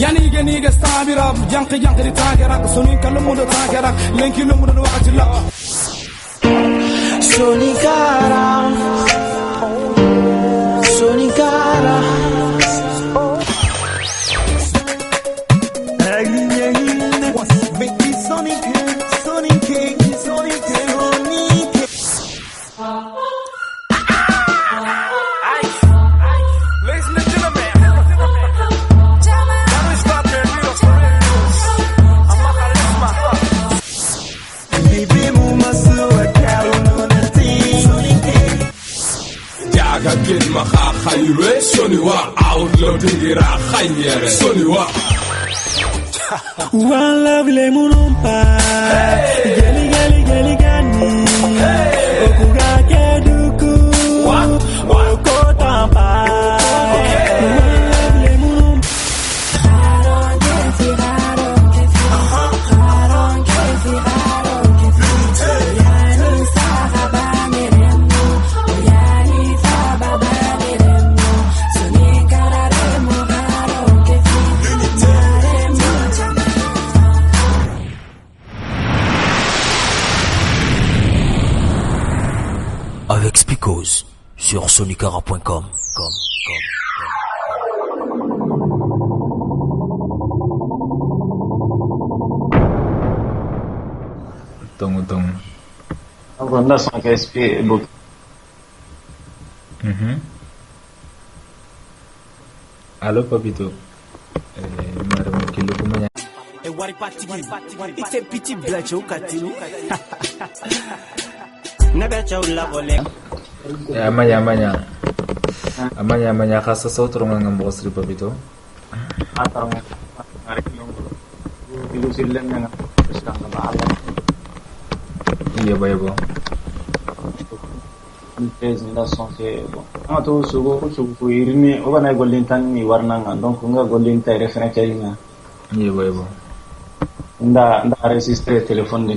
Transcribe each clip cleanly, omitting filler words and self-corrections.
Yani stabira janki di tagarak sonin kalamudo tagarak lenki lumudo wakati la Sonikara كلمة خير سونيوا outlaw dingira خير سونيوا one love lemon pie geli geli geli gani okuga keduku okota pa avec Spicos sur sonikara.com. Tunggu. Ronda son KSP book. Halo Papito. Mara kilo kumanya. Wari pati ite piti blacho katinu nabacha ulabole amanya khasa sautu ngam bosri Papito. Atang narik ilu silen nga sedang kebalan. Iya bayabo. Pes nda sonke bon. Ato sugo irni oba na golintan ni warna nga donc nga golinta reference nga. Iya bayabo. Nda registre telephone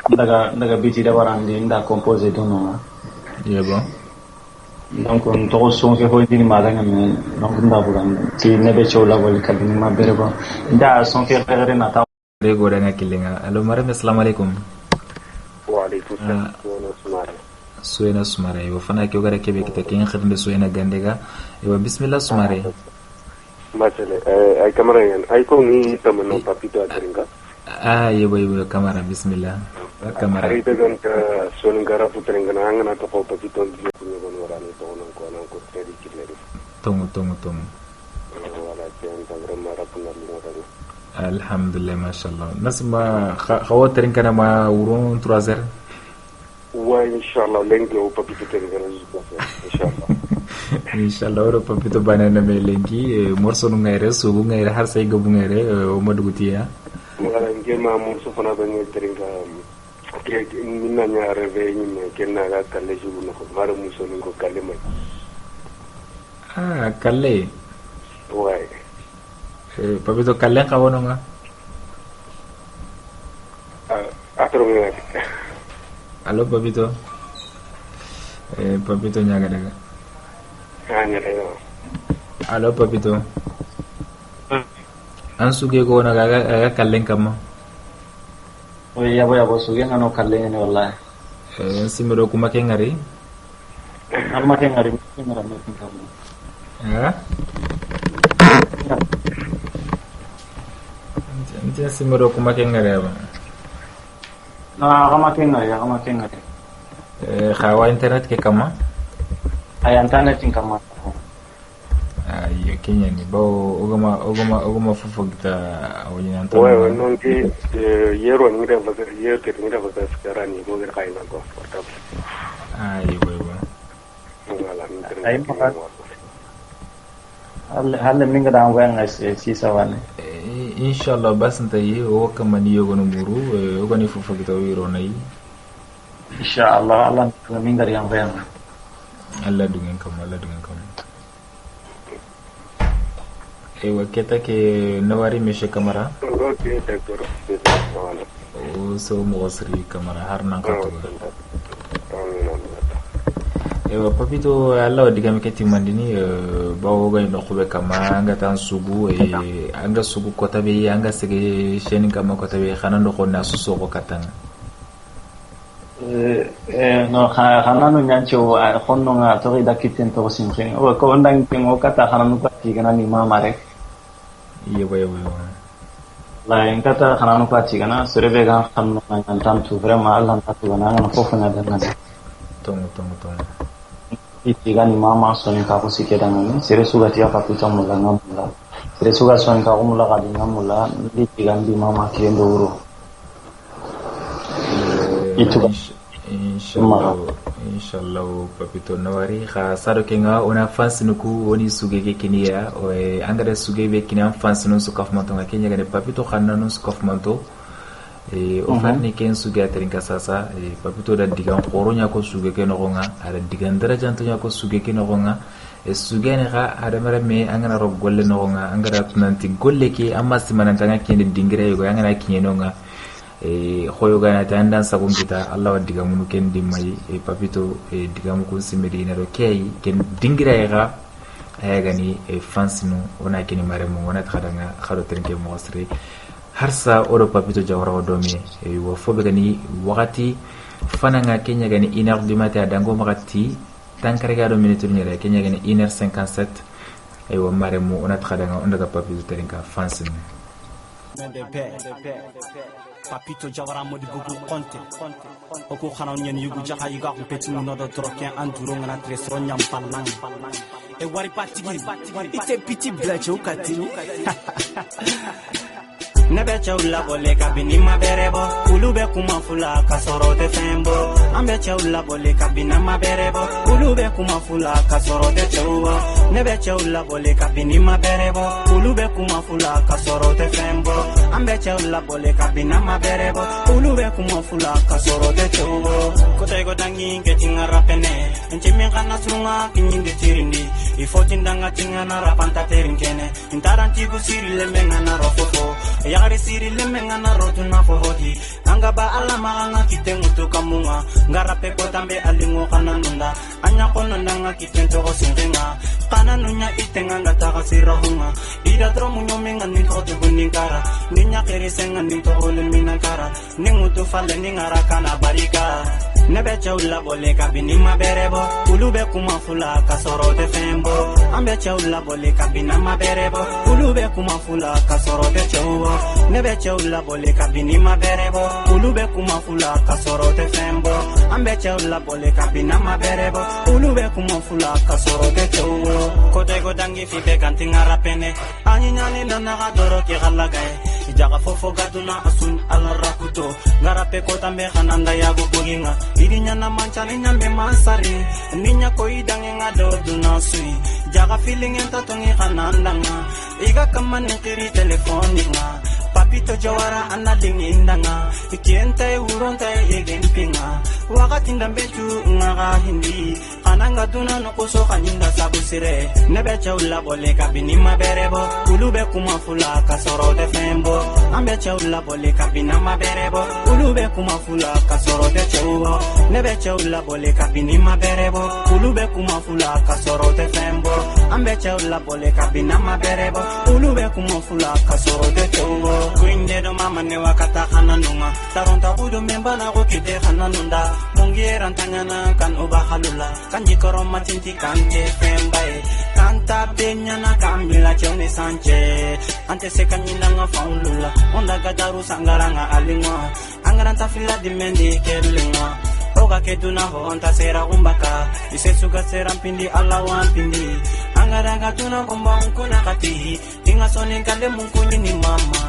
daga biti da warandi nda compose dono. Iya bo. Donc on to sonke ho ni magana men donc nda bugan ti nebe chola gol kabini mabere bo. Nda sonke fere na ta Rego nga kilinga. Halo maram assalamualaikum. Waalaikum salam. Suena Sumare wa fana ke gara kebe kita kin khidme Suena Gandega wa bismillah Sumare masale ay kamera yan ay ko ni tamano Papito ataringa yebo kamera bismillah kamera ari dagan ka Sonikara putaringa na ngana to ko Papito ndi ko ni gon warani to non ko tedi killeri tong wala ten tangra mara punar linga dali alhamdulillah mashallah nasma khawatarin kana ma urun 3h Ouais, Inch'Allah, lengi au Papito Terengana Inch'Allah. Inch'Allah, oro Papito banana me lengi, morso no ngaire, sugu ngaire, har say gabu ngaire, o maduguti ya. Wala ngema morso fana bangi Terenga, ke minna nya reve ni kenna ga kalle jugu no mara muso ngo kalle mai. Kalle. Ouais. Papito kalle kawono nga. Atro ngi. Halo Papito. Papito nyaga daga. Halo Papito. An suge ko na ga kallen kama. ya bo suge ngano kallen ni wallahi. Simiro kuma ke ngari. Alma ke ngari ngara me kama. Ante simiro kuma ke ngari ba. Kama kengari. Khawa internet ke kama? Ay internet kama. Ay Kenya ni bao ogama fufu kita awalnya antar. Ouais, non ki yero ni da baga yero ke ni da baga sekarang ni mo ga kai na ko portable. Ay boy. Wala ni Ay maka. Hal minga da wang as si sawan. Inshallah bas ntai o kamani yogo no muru o gani fufu kita wiro nai. Inshallah Allah minga yang wang. Allah dengan kamu. Ewa kita ke nawari meshe kamera. Okay, doctor. O so mo sri kamera har nan ka to. papito Allah digami keti mandini bawo ga no khube kama anga tan sugu anga sugu kota be anga sege shenin kama kota be khana ndo ko na suso ko katanga no khana no nyancho khonno nga to ida kiten to simkheng o ko ndang pingo kata khana no pati kana ni mama rek yebo la en kata khana no pati kana surebe ga khano nga tan tu vraiment Allah ta tu na no fofu na dana tong Itiga ni mama soni ka ko sikeda ngani sere suga tia ka puta mula ngamula sere suga soni ka umula ka ngamula itiga ndi mama kiendo uro itu inshallah papito nawari kha sado kenga ona fans nuku oni suge ke kiniya o angara suge be kiniya fans no su kafmanto nga kenya ga papito khanna no su kafmanto o fanni ken suge aterinka sasa papito da digan khoronya ko suge ke no nga ada digan daraja to nya ko suge ke no nga suge ne ga ada mara me angana ro golle no nga angara tunanti golle ke amma simananta nga ken dingire go angana kinye no nga khoyo gana tandan sagun kita Allah wa diga munu ken dimai papito diga mu ko simedi na ro kay ken dingira ga ay gani fans no ona ken mare mo ona khadanga khado trinke mo asri harsa oro papito jawara odomi wo fobe gani wakati fananga kenya gani 1h du matin dango magati tankare ga do minute nyere kenya gani 1h57 wo mare mo ona khadanga onda ga papito trinka fans no Papito Jawara modi bugu konte oko khana nyen yugu jaha yiga ko peti no do troken anduro ngana tresro nyam palang e wari patigi ite piti blache o katini Nebe chaula bole kabini maberebo ulube kuma fula kasoro de fembo ambe chaula bole kabina maberebo ulube kuma fula kasoro de chawa nebe chaula bole kabini maberebo ulube kuma fula kasoro de fembo ambe chaula bole kabina maberebo ulube kuma fula kasoro de chawa kote go dangi ngetinga rapene njimi kana sunga kinyinde tirindi ifoti ndanga tingana rapanta terinkene intaranti go sirile mengana rofofo yagare siri lemenga na rotuna fohodi anga ba alama anga kitengu to kamunga ngarape ko tambe alingo kananunda anya kono ndanga kitento ko singenga kananunya itenga ngata kasirahunga ida tromu nyomenga ninto to buningara ninya kerisenga ninto ole minakara ningutu fale ningara kana barika nebe chaula bole kabini maberebo ulube kuma fula kasoro de fembo ambe chaula bole kabina maberebo ulube kuma fula kasoro de chawa nebe chaula bole kabini maberebo ulube kuma fula kasoro de fembo ambe chaula bole kabina maberebo ulube kuma fula kasoro de chawa kote go dangi fi be kantinga rapene anyinyani nana gadoro ki galagae jaga fofo gaduna asun ala rakuto ngarape ko tambe khananda ya go boginga irinya na manchani nyambe masari ninya ko idange ngado duna sui jaga feeling enta tongi khananda nga iga kamane kiri telefoninga Papito Jawara analingindanga ikienta uronta egempinga wakati ndambetu ngaga hindi kananga tuna nokoso kanyinda sabusire nebe chaula bole kabini maberebo ulube kuma fula kasoro de fembo ambe chaula bole kabina maberebo ulube kuma fula kasoro de chawa nebe chaula bole kabini maberebo ulube kuma fula kasoro de fembo ambe chaula bole kabina maberebo ulube kuma fula kasoro de chawa Kuinde do mama ne wakata kananunga taronta budu membana ko kite kananunda mungiera tangana kan uba halula kanji koroma tinti kante fembae kanta benya na kambila chone sanche ante se kanyina nga faulula onda gadaru sangaranga alingwa angaranta fila dimendi kelinga oga keduna ho onta sera umbaka ise suga sera pindi alawan pindi angaranga tuna komba unkuna kati inga sonen kande munkuni ni mama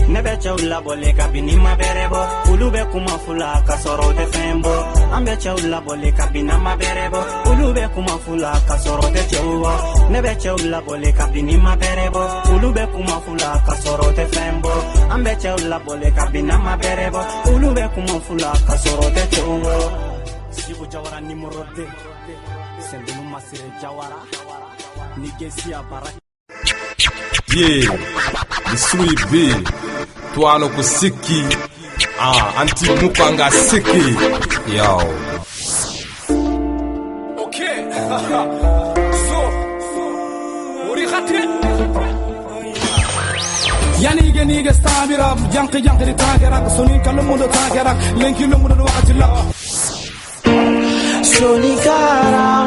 nebe chaula bole kabini maberebo ulube kuma fula kasoro de fembo ambe chaula bole kabina maberebo ulube kuma fula kasoro de chawa nebe chaula bole kabini maberebo ulube kuma fula kasoro de fembo ambe chaula bole kabina maberebo ulube kuma fula kasoro de chawa Sibu Jawara numero 2 Sendenu Masire Jawara Nigesia Baraki Yeah, Isui B Tuano kusiki Anti Mukanga Siki Yo Okay Yani geni gestabira janki di tagarak sonin kalamundo tagarak lenki lumundo wakati la Sonikara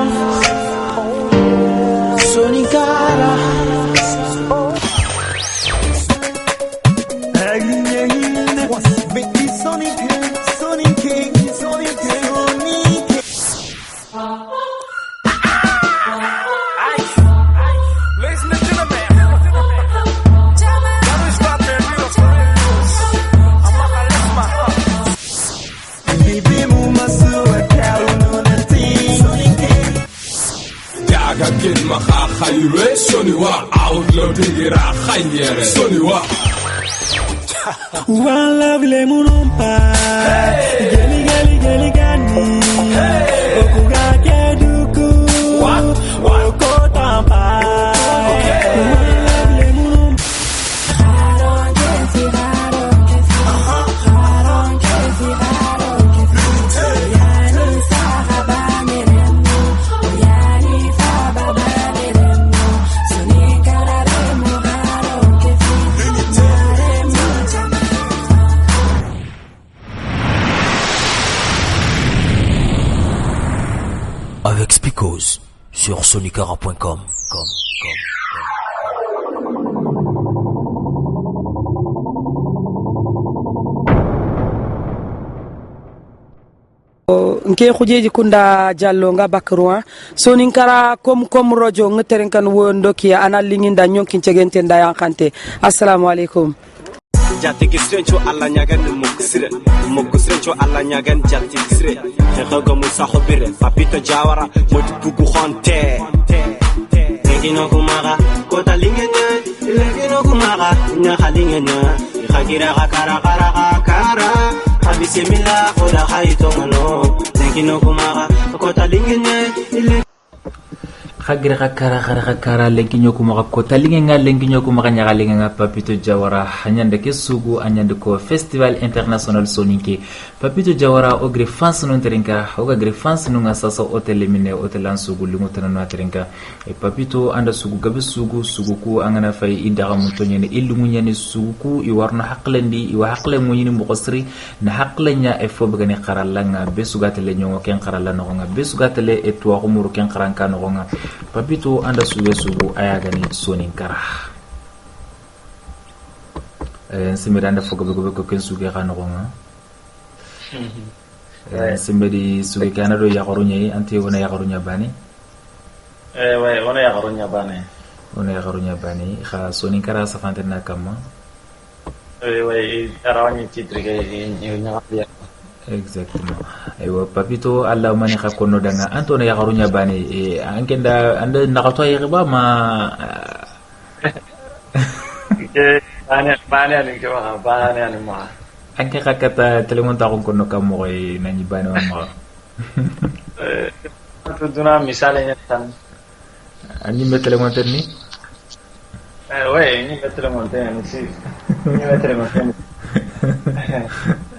Khayre Soniwa outlaw digira khayere Soniwa One love lemon pie Geli geli geli gani Okuga keduku Okotampa One love lemon Avec Spicos sur sonicara.com. nke xujeji kunda jallo nga bakruwa sonin kara kom rojo ngteren kan wondo ki ana linginda nyonkin cegente nda yankante assalamu alaikum jati kisrencho alla nyagan mukusrencho alla nyagan jati kisre khego musa khobire papito jawara moti buku khonte ngino kumaga kota lingenya lingino kumaga nya khalingenya khagira kara bisimila khoda khayto mano ngino kumaga kota lingenya khagira kara lenkinyo kuma ko talinga lenkinyo kuma kanya galinga Papito Jawara hanyande ke sugu anyande ko festival international soninke Papito Jawara ogre fans non terinka ogre fans non asasa hotel mine hotelan sugu lungu tanano terinka e Papito anda sugu gabe sugu ku angana fay indaga mutonye ne ilungu nyane sugu ku I warno haqlendi I wa haqle munyini muqasri na haqlenya e fo bagani qaralanga be sugatele nyongo ken qaralla no nga be sugatele e to umuru ken qaranka no nga Papito anda sugu ayagani sonin kara simedanda fogo ko ken sugu kana gonga simedi sugu kana do yagorunya anti wona yagorunya bani way wona yagorunya bani kha sonin kara safante na kama way arawani titrige nya exactement aywa Papito alla mani khakkono danga antone yagarunya bani ankenda ande nakato yeba ma bani ani ma anke khakata telemon ta ko no kam moy nani bani ma to duna misale tan ani metelemon tan ni way ni metelemon tan si ni metelemon tan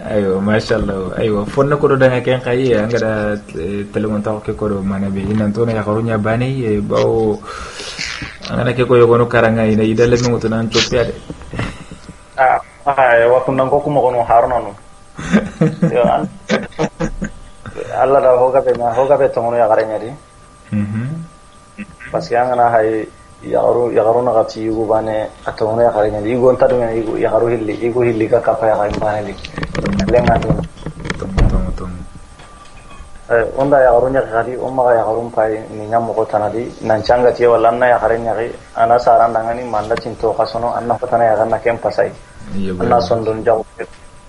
ayo mashallah ayo fonna ko do danga ken khayi angada telemon taw ke ko do manabe inanto na yakarunya bani e bawo angana ke ko yogono karanga ina idale no to nan chopiade wa kunnan ko kuma kono haruna no yo alla da hoga be to ngono yakaranya di parce que angana hay yagaru na gati yugo bane atone yakaranya di gonta do yagaru hilli ka kapa ya bane di lenga do onda yagarunya gadi umma yagarun pai ni nyam ko tanadi nan changa tie wala na yakaranya ri ana saran dangani manda cinto kasono anna patana yagarna kem pasai anna sondon jaw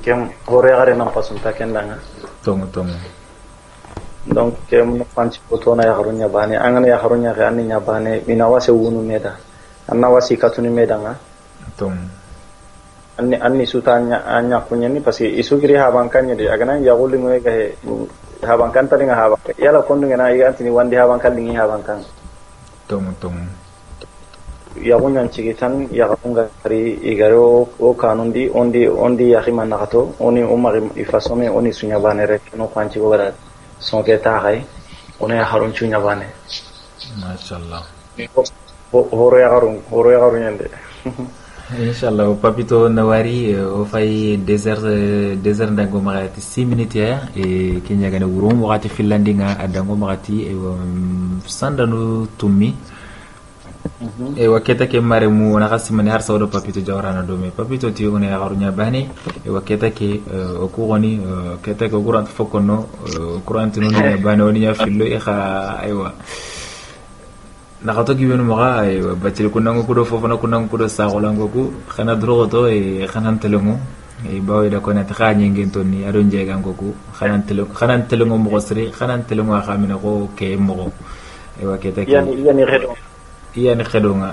kem gore yagare na pasunta kendanga tongo donc kem panci potona yagarunya bane angana yagarunya ga anni nyabane minawa se wunu meda anna wasi katuni medanga anni sutanya anya kunyani pasi isugiri habankanya de agana yaguli ngoy ga habankan tali nga habankan yala kondu ngana iga antini wandi habankan lingi habankan tom yagunyan cigitan yagunga kari igaro o kanundi ondi yakhima nakato oni umari ifasome oni sunya banere no kwanci go gara sonke tahay one ya harun chunya bane mashallah horo ya garun yende inshallah papito nawari o fay désert ndango magati 6 minutes ya e kenya gane wurum wakati finlandinga adango magati e sandanu tummi e waketa ke maremu na kasimani har sawdo papito jawrana do me papito ti one garunya bani e waketa ke o kugoni keta ke gurant fokono kurant no ne bani oni ya fillo e kha aywa nakato kibenu maga aywa batil kunango kudo fofana kunango kudo sagolango ku khana drogoto e khana telengo e bawe da kona ta nyengen tonni ado njega ngoku khana telengo mo gosri khana telengo khamina ko ke mo e waketa ke yani khedonga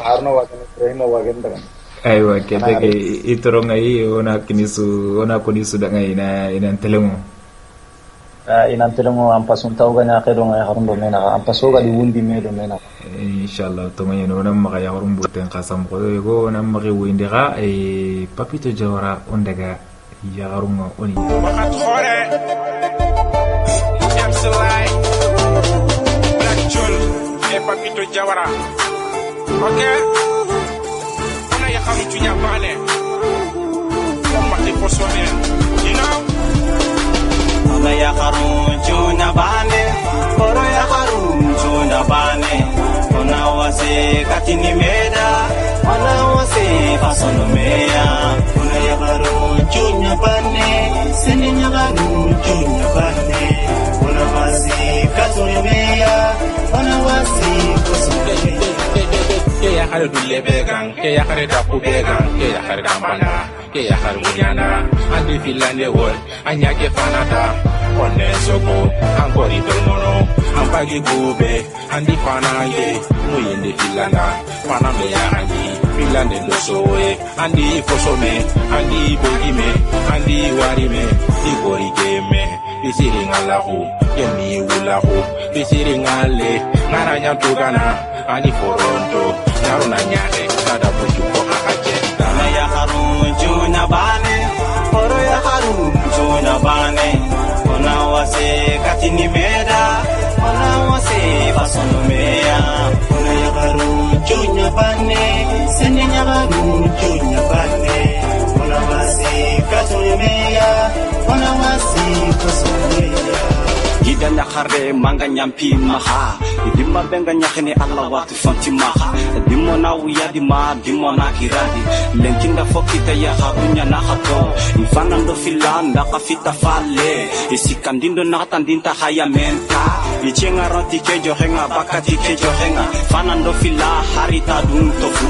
arno wagen rehmo wagen daga aywa kete ke itoronga yi ona konisu daga ina telengo ina telengo ampasun tawga khedonga harundo mena ampasoga di wundi medo mena inshallah to mayeno ona maga ya harumbo ten qasam ko go ona magi windira e papito jawara on daga ya harunga oni wakat khore jamsalai papito jawara okay ona ya khamu tunya bane kuma ti posone you know ona ya khamu tunya bane oro ya khamu tunya bane ona wase katini meda ona wase fasono meya ona ya khamu tunya bane seninya khamu tunya bane ona wase katini meya ona wasi ke ya khare dulle began ke ya khare da ku began ke ya khare da bana ke ya khare bunyana andi filande wol anya ke fanata onne soko angori dolmono ampagi gube andi fanaye muyende filanda fana me ya andi filande do sowe andi fosome andi begime andi warime digori game bisiri ngalahu yemi wulahu bisiri ngale ngaranya tugana ani foronto naruna nyane sada bujuko akaje dana ya harun juna bane oro ya harun juna bane ona wase katini meda ona wase fasono meya ona ya harun juna bane senya harun juna bane ona wase katini meya ona wase fasono meya idana khare manga nyampi maha idimma benga nyakhini Allah watu fanti maha dimona wiya dimona kiradi lenkinda fokita ya harunya na khato ifana ndo filanda kafita fale isikandindo na tandinta haya menta ichenga roti kejo henga bakati kejo henga fana ndo fila harita dun tofu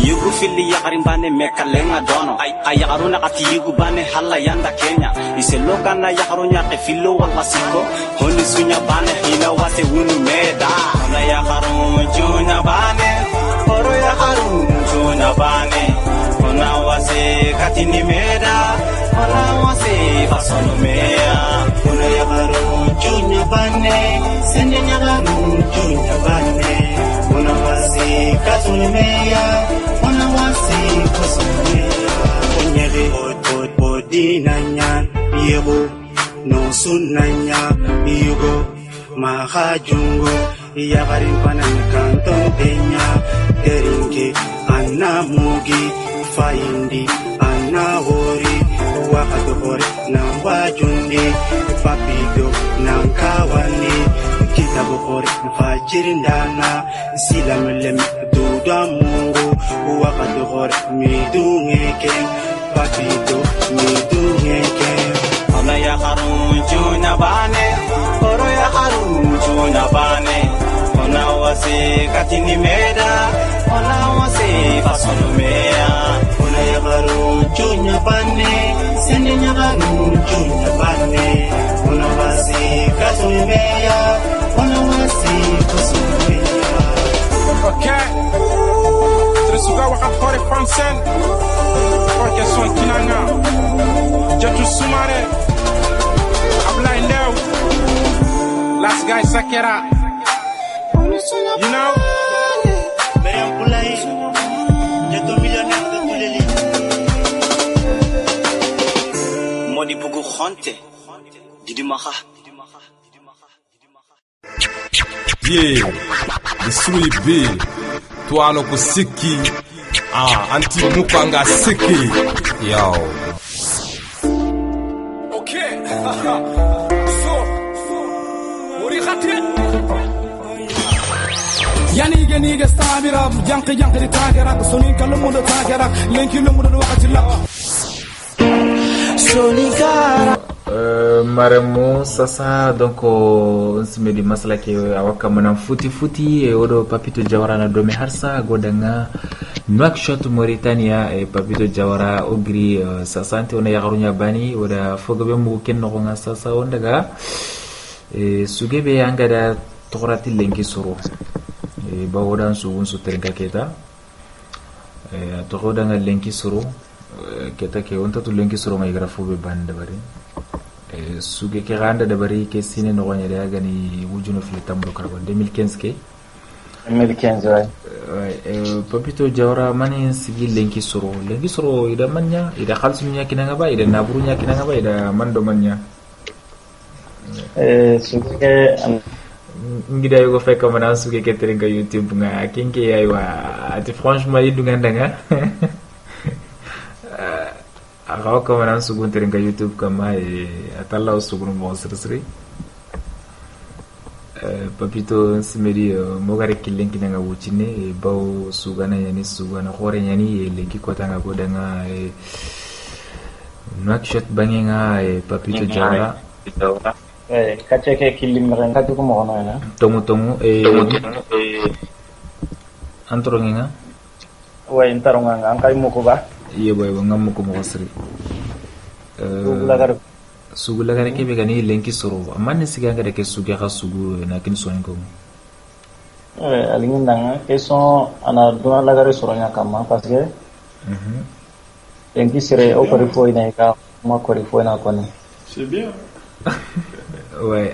yugu fili ya karimbane mekalenga dono ay haruna ati yugu bane halla yanda Kenya iseloka na ya harunya ke filo wala siko honi sunya bane hina wase wunu meda ona ya harun juna bane oro ya harun juna bane ona wase katini meda ona wase fasono meya ona ya harun juna bane senya harun juna bane ona wase katini meya ona wase fasono meya onyere odinanya yego no sunanya yugo mahajungo ya garimpana kanton tenya terinke anamugi faindi anahori wakadore na wajundi papido na kawani kitabu hori fajirindana silamlem duda mungu wakadore midungeke papido midungeke ona ya harun juna bane oro ya harun juna bane ona wase katini meda ona wase fasono meya ona ya harun juna bane senya harun juna bane ona wase katini meya ona wase fasono meya okay tresuga wakat khore fansen porque son kinanga jatu sumare Ablai now last guy Sakera you know Meriam Pulai jatu millionaire de Tuleli Modi Bugu Khonte Yeah, the sweet bill. Tuano ko siki. Anti mukanga siki. Yo. Okay. So, ori khati. Yani stabira janki di tagara sonin kalumudo tagara lenki lumudo wakati la. Sonikara maremu sasa donc on se met di masala ke awaka manam futi e odo Papito Jawara na dome harsa godanga Nouakchott Mauritania e Papito Jawara ogri sasante ona yagarunya bani oda fogobe mu kenno nga sasa on daga e sugebe angada tograti lenki soro e bawodan sugun su terga keta e togodanga lenki soro keta ke on tatu lenki soro ngai grafobe bande bari suge ke ganda da bari ke sine no gonya da gani wujuno fili tambo karbo 2015 ke 2015 ouais Papito Jawara mani sigi lenki soro ida manya ida khalsunya kinanga ba ida naburunya kinanga ba ida mando manya suge ngida yugo fekk mana suge ke teringa YouTube nga kinke aywa ati franchement yidu ngandanga agaw ko mana sugun teringa YouTube kama atalla sugun mo sirri Papito simedi mogare kilenki nga wucine baw sugana yani sugana khore yani lenki kota nga godanga Nouakchott bangenga Papito Jawara kache ke kilim ren katu ko mo na tomu antoronga wa intaronga angkai mo ko ba iya boy ngam ko mo sri sugu lagare ke be gani lenki soro amane siga ngade ke sugu ga sugu na kin so ngo alingin danga ke so ana dona lagare soro nya kama parce que lenki sire o ko rifo ina ka ma ko rifo na ko ni c'est bien ouais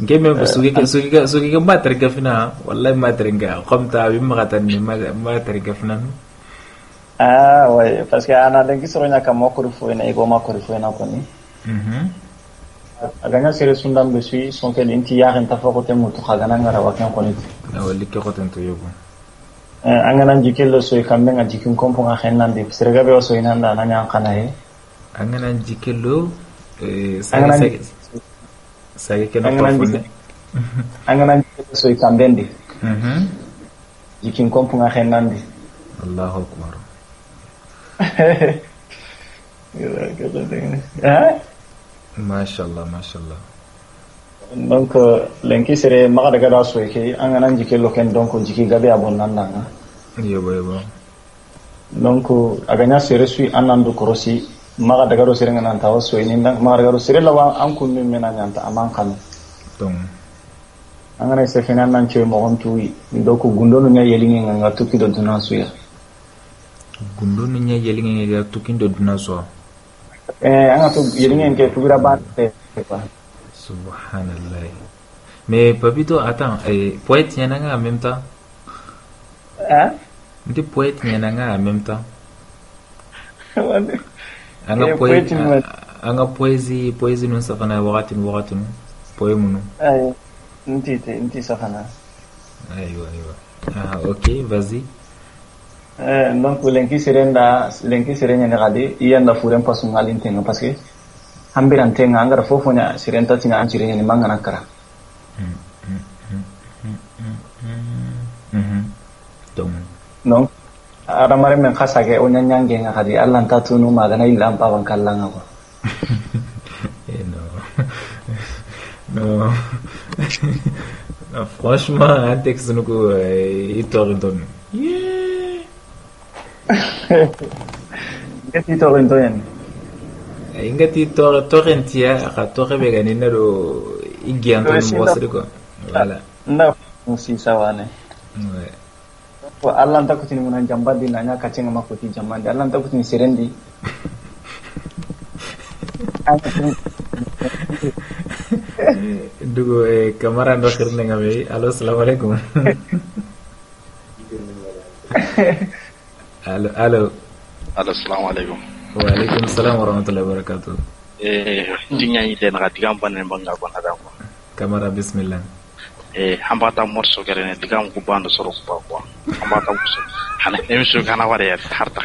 ngeme sugu ke mater gafina wallahi mater nga qamta bi magatan ni mater gafina ouais parce que ana lenki soro nya kama ko rifo ina ko ma ko rifo na ko ni aganya sere sundam be sui son ke linti yarin tafakote mutu khagana ngara wakan ko ni walli ke khoten to yogo angana jikelo soy kambe nga jikin kompo nga khennan de serga be so inanda nanya kana he angana jikelo sage ke no profonde angana jikelo soy kambe ndi jikin kompo nga khennan de Allahu akbar mashallah donc lenki sere maga daga da so ke angana jikelo ken donc jiki gabe abon nanda nga yebo donc aganya sere sui anandu korosi maga daga do sere ngana tawo so ini ndang maga daga do sere lawa an kunni mena nyanta aman kan donc angana se finan nan che mo hontu ndo ko gundo no nya yelingi nga tukki do duna suya gundo no nya yelingi nga tukki do duna so anga to yelingi ke tugira ba subhanallah mais Papito attends poète nanga en même temps ndi poète nanga en même temps anga poésie non safana wakati poème non nti safana aywa ok vas-y donc lenki serenya ne gadi yanda furen pasu ngalin tenga parce que ambiran tenga angara fofonya sirenta tinga anchirenya ni mangana kara donc ada mare men khasage onya nyange nga gadi Allah tatunu magana illa ampa wan kallanga ko non franchement un texte nous itorinton ingati torrentia ka torre begani nero igianto mosri ko voilà na musi sawane ouais ko Allah ta kutini munan jambadi nanya kacenga makuti jamandi Allah ta kutini serendi dugo kamara ndo khirne ngame allo assalamu alaikum allo assalamu alaikum wa alaikum assalam wa rahmatullahi wa barakatuh Tinya ide na digam banen banga bana da ko. Kamara bismillah. Hambata morso kare ne digam ku bando soro ko ko. Hambata morso. Hana emisho kana ware ya harta.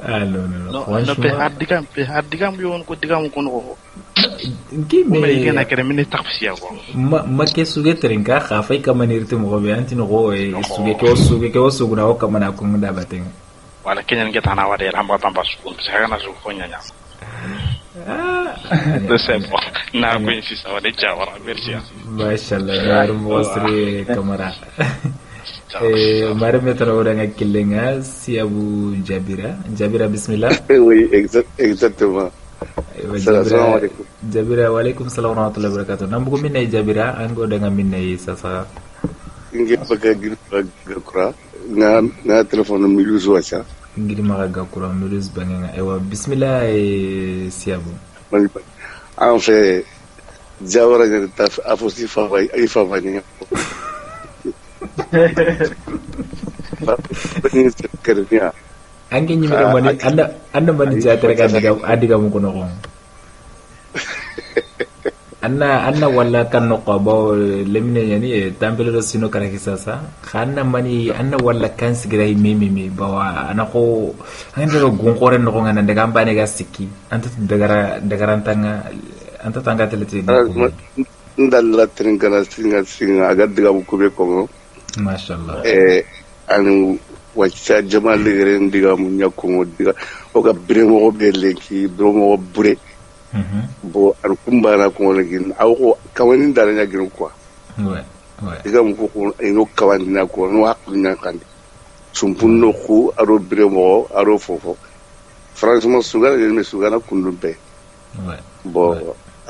No. No pe adigam yon ko digam ko no. Ngime na kare mini tafsiya ko. Ma ke suge trinka khafai kamanirti mo be anti no go suge ke osugu na kamana ko ngada batenga. Wala kenyan get hana ware hamba tamba su ko kana su ko nyanya. Desebo na ko insista wale jawara merci. Mashallah yaru mosri kamara. Mare metro orang kilenga si Abu Jabira bismillah. Oui, exactement. Assalamualaikum. Jabira waalaikum salam warahmatullahi wabarakatuh. Nambugo minna Jabira ango dengan minna sasa. Ngi baga gakura na telephone milus wacha. Ngi maga gakura milus bangenga ewa bismillah si Abu. En fait Jawara ne ta afosi fa ni. Angin nyimira mani anda mani jatara kan adiga mu kono kon anna wala kan no qabo lemine yani tampelo sino kara kisasa khanna mani anna wala kan sigira mimi bawa anako ande go gonqore no ngana daga mbane ga sikki anta dagara anta tanga telete ndalla trinkana singa aga diga mu kube ko mashallah anu wacha jamal legere diga mu nyako diga o ga bremo belenki bromo bure bo ar kumbana ko legin aw kawani dara nya giru quoi diga mu ko eno kawani na ko no hakku nya kan sumpunno ko aro bremo aro fofo franchement sugar me sugar na kundumbe bo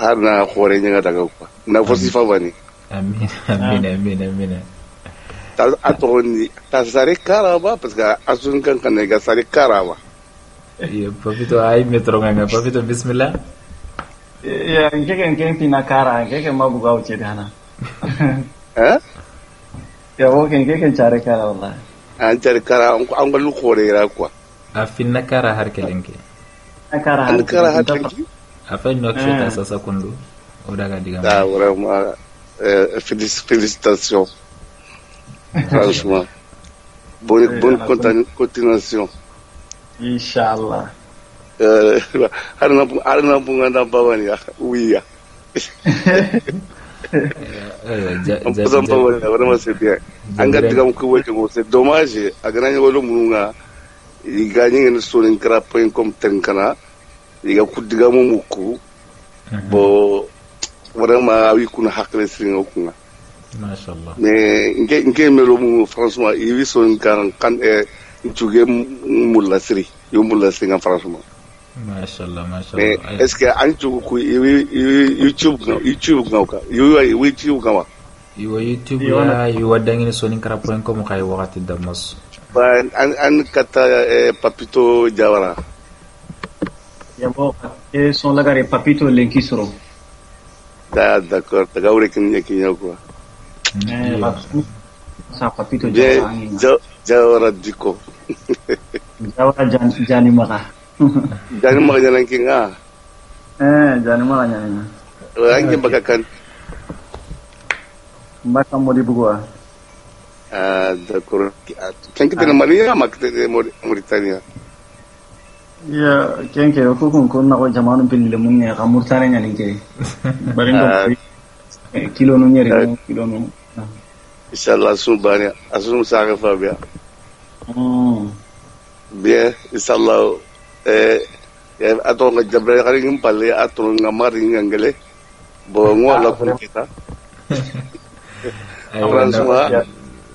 arna khore nya daga quoi na fosi favani amin Atoni tasare karaba parce que asun kan ga sare karaba. Iya, papito ay metro nga papito bismillah. Ya, ngeke pina kara, ngeke mabuga uche dana. Ya wo ngeke chare kara wallahi. An chare kara an galu khore ra kwa. Afinna kara har kelenke. Kara har kelenke. Afai no ksheta sasa kundu. Odaga diga. Da vraiment félicitations. Franchement, bonne continuation. Inch'Allah. Harna bunga na bawani ya, oui ya. Vraiment c'est bien. Anga diga mko wote mo c'est dommage. Agana wolo munga iganye ngene sonin kra point comme tenkana. Iga kudiga mo muku. Bo vraiment awi kuna hakle singa kunga. Mashallah. Mais nge melo franchement il sont kan ntuge mulla siri yo mulla singa franchement. Mashallah. Mais est-ce que antu ku YouTube ngauka YouTube kama YouTube ya yuwadangini sonin kara.com kay wakati damas. An kata Papito Jawara. Yabo son lagare Papito Lenkisoro. D'accord, tagaure kinya quoi. Sa Papito Jawara diko. Jawara jani maka. Jani maka jalan kinga. Jani maka jani. Ange bakakan. Mbaka modi bugwa. D'accord. Kan kita na Maria makte Mauritania. Ya, kenke ko kun na ko jamanu pille mun ne ka Mauritania nyani ke. Baringo kilo no nyeri kilo no. Inshallah subhana asum saga fabia. Bien, inshallah atonga jabre kali ngimpalle atonga mari ngangele. Bo ngola ko kita. Franchement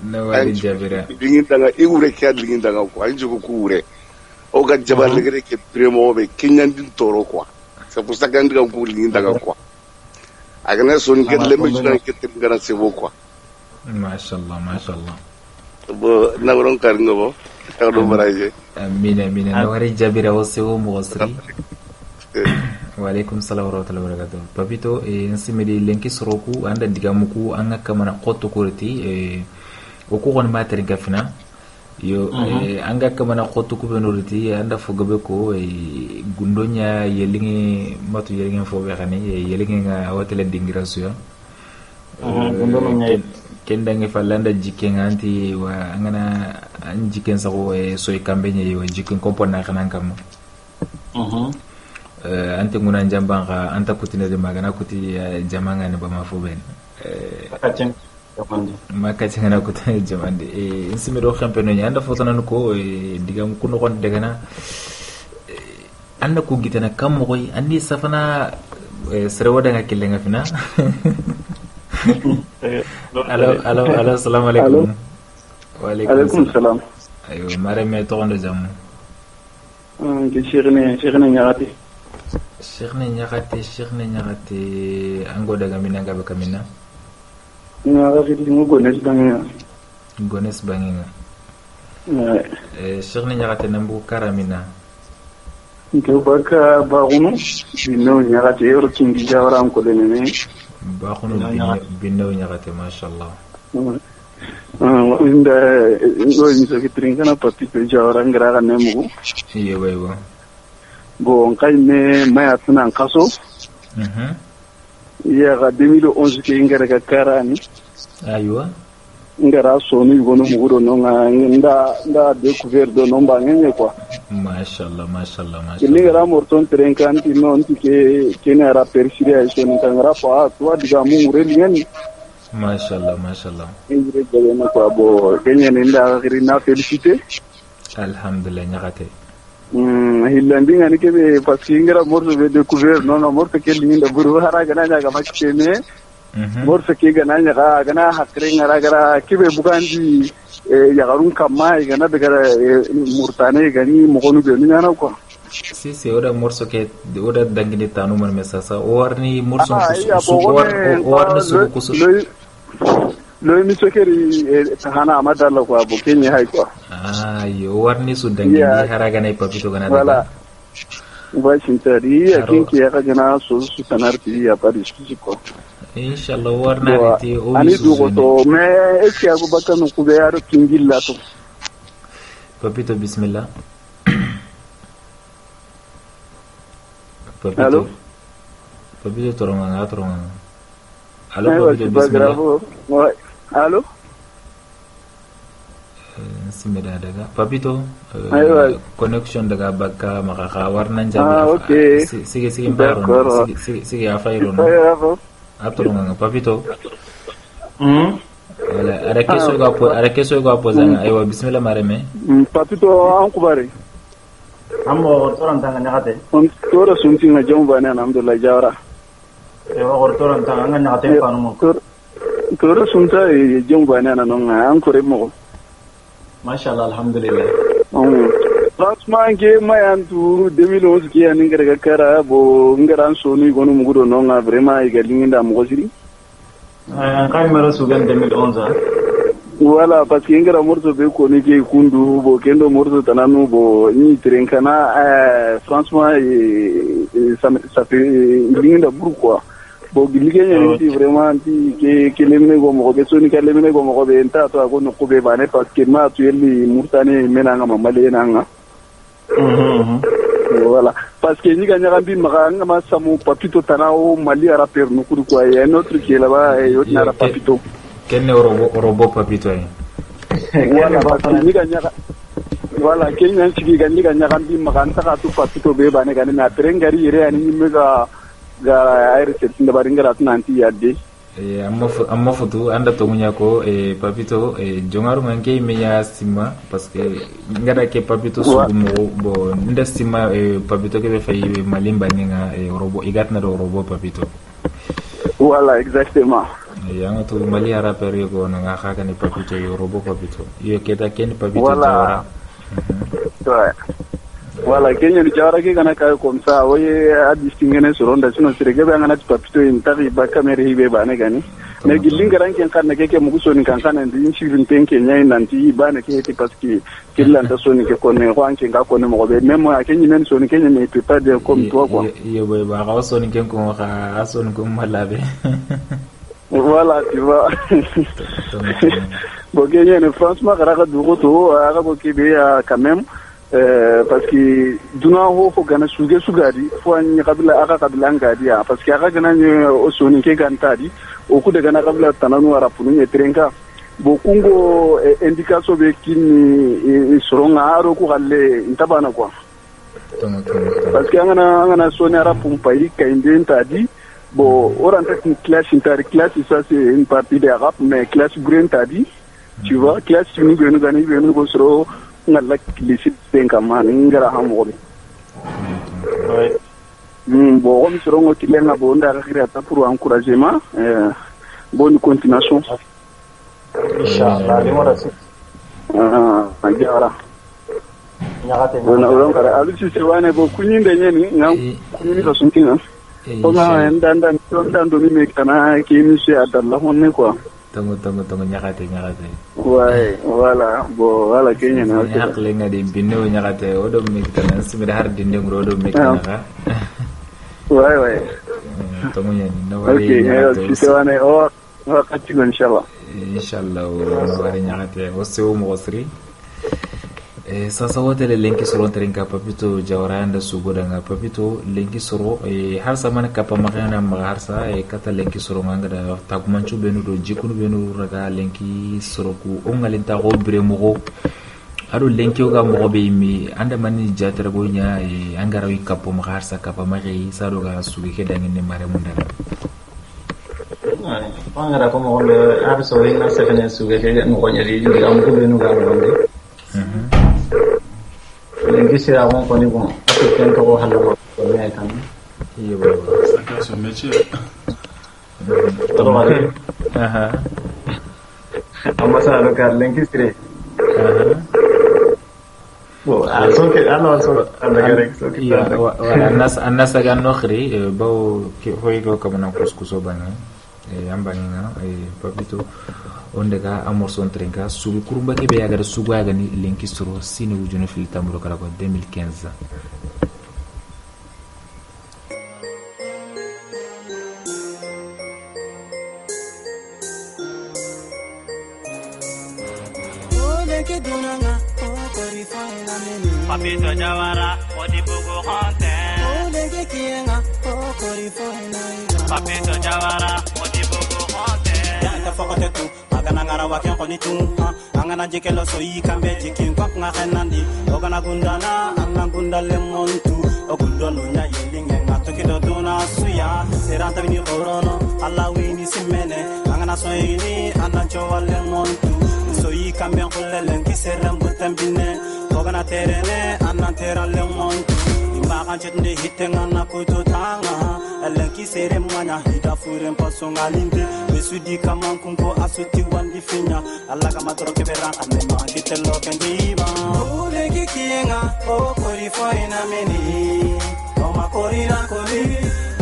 nawali jabira. Dingin tanga igure kya dingin tanga ko anju ko ure. O ga jabar legere ke primo be kinyan din toro quoi. C'est pour ça que ndiga ko dingin tanga quoi. Agana son ke lembe juna ke tim gana sebo quoi. Mashallah. Bo na woron karngo bo. Tawo baraje. Amin. Nawari jabira osewo mosri. Waalaikum salam warahmatullahi wabarakatuh. Papito nsimedi lenki soroku anda digamuku anga kamana qoto kurti oku gon materi gafina yo anga kamana khotu ku benoriti anda fogabe ko gundonya yelingi matu yelingi fo be xani yelingi nga hotele dingira suya kenda nge falanda jiken anti wa angana jiken sa ko soy kambenye yo jiken kompona xana kam ante nguna njambanga anta kutina de magana kuti jamanga ne bama fo ben makati ngana kutina jamande insimiro xampeno nyanda fotana ko digam kuno kon degana anda ko gitana kam moy andi safana serewada nga kilenga fina Allo, assalamu alaikum. Wa alaikum salam. Ayo, mare me to ndo jam. Ke Cheikhne nyarati. Cheikhne nyarati ango daga minanga bakamina. Nyarati ngo gones banginga. Cheikhne nyarati nambu karamina. Ke baka baguno bino nyarati yoro kingi jawara ko lenene. Bakhono binno nyagate mashallah inda ngoy so kitringa na pati pe jawara ngra ne mu iye waywo bon kayne mayatna kaso ya ga 2011 ke ngara ka karani aywa ngara so ni gono mu guro no nda découvert do no mbangene quoi mashallah ini ngara morton trenkan ti non ti ke na ra persire so ni ngara pa to diga mu ngure mashallah ingre gele na ko bo kenya ni nda rina félicité alhamdulillah nyagate hillandi ngani ke be parce que ngara morto be découvert non morto ke linda buru hara gana ga makene morto ke gana gana hakre ngara gara ke be bugandi yagarun kama igana daga murtane gani mogonu be nyana ko si oda morso ke oda dangini tanu man mesasa warni morso warni su kusu lo mi sokeri hana amadalla ko abo kenya hay ko yo warni su dangini haraga nay papito gana wala ba sintari akinki ya gana so su sanarti ya paris ko inshallah warna ti o ani dugo to me eski abubakar no kube yaro kingilla to papito bismillah Allô papito toronga allo papito bismillah ouais allô simeda daga papito connection daga bakka maka warna okay sige mbaro sige afayro Atolonga papito. Wala arakeso go apozanga aywa bismillah mareme. Papito ankubare. Ammo toran tanga nyakate. Tora sunti na jomba na alhamdulillah jawara. Ewa toran tanga nyakate panu mo. Tora sunta jomba na nonga ankore mo. Mashallah alhamdulillah. Franchement ke mayantu 2011 ke ani ngara kara bo ngara sonu gonu mugudo nonga vraiment igalinda mugosiri kai mara sugan 2011 wala parce que ngara morto be ko ni ke kundu bo kendo morto tananu bo ni trenkana franchement ça fait linda pourquoi bo giligenya ni vraiment ti ke lemne go mo be soni ka lemne go mo be enta to ko no ko be bane parce que ma tu yeli murtane menanga mamale nanga voilà parce que ni gagna rambi maganga ma samu papito tanao mali ara per no kuru quoi et un autre qui est là-bas et autre nara papito quel robot papito voilà parce que ni gagna voilà kenya ci gagna rambi maganta ka tu papito be bane gane na trengari ire ani mega ga air set ndabaringara tunanti yadde amma foto anda to munya ko papito jongaru nganke meya sima parce que ngada ke papito sugumo bo nda sima papito ke be fay malimba ninga robot igatna do robot papito voilà exactement yanga to mali ara pere ko nga khaka ni papito robot papito yo keta ken papito jawara voilà kenya ni jawara ke kana ka comme ça oye a distinguer sur onda sino sirege be ngana papito intari ba camera hibe ba ne gani ne gilinga ranken kan ne keke mugu soni kan kan ndi shirin tenke nyai nanti ba ne ke parce que killan ta soni ke konne ko anke ga konne mo be même a kenyi men soni kenya ne peut pas dire comme toi quoi yo boy ba ga soni ken ko ga soni ko malabe voilà tu vois Bon, gagner, franchement, Karaka Duroto, Arabokebe, quand même, parce que Dunao, faut gagner Sugadi, faut un Kabila Arakabilangadi, parce qu'il y a gagné au Sonique Gantadi, au coup de Ganakabla Tanano Arapuni et Trenka. Bokungo indication de qui seront à Rokuale, Intabana quoi. Parce qu'il y a un sonara pour un pays qui a une tadi. Bon, on rentre une classe interclasse, ça c'est une partie des arabes, mais classe brune tadi. Tu vois, classe unique, nous gagnons, nous serons dans la classe d'un camarade, nous gagnons. Bon, on sera au Tilène à Bonda pour encouragement. Bonne continuation. Inch'Allah, les mots voilà. Donc, alors si c'est vrai, beaucoup de gens qui sont soutiennent. On a un domaine qui est mis à la monnaie quoi. Ouais, voilà. Bon, voilà, Kenya. Nyakle ngadi binno nyakate odo mekana simida har dinde ngodo mekana. Ouais. Tongo nyani no wari. Ok, si c'est vrai, on va continuer inchallah. Inshallah no wari nyakate osewo mo osri. Sasa wote le lenki soro trinka papito jawaranda sugoda nga papito lenki soro har sama kapa makana magarsa kata lenki soro nga da takumanchu benu do jikunu benu raga lenki soro ku ongalenta go bremogo ado lenki oga mo be mi anda mani jatra go nya angara wi kapo magarsa kapa magi sado ga sugi ke dangene mare mundara angara ko mo le arso ina sefene sugi ke no nyari ju am ko benu ga wonde L'ingénieur a rencontré bon, africain qui a halal américain. Il est son métier. Amasa local l'ingénieur. Bon, alors que الناس كان نخري باو كيفو كمان كوسكوسو بنا ambanga papito ondega amorson trenka sugu kurumba ke be yaga sugu yaga ni lenki suro sini wujuna fil tamro kala ko 2015 Papito Jawara, Odibugo Honte. Olege Kienga, Okorifoina. Papito Jawara, Odibugo Honte. Yanta Fokotetu, Maganangara Waken Konitu, Angana Jekelo Soi Kambe Jikin Kwakna Henandi, Ogana Gundana, Anangunda Lemontu, Ogundonunya Yeling and Natokido Dona Suya, Seranta Vini Orono, Alawini Simene, Angana Soini, Anancho Lemontu, Soi Kambe Kulen Kiseram Butambine. Ogana terene anantera le montu imbaga chetnde hitenga na kututanga elenki sere mwanya hida furen pasonga linde besudi kama kunko asuti wandi finya alla kama toroke beran anema hitelo kendiba uleki kienga o kori foina meni o makorina kori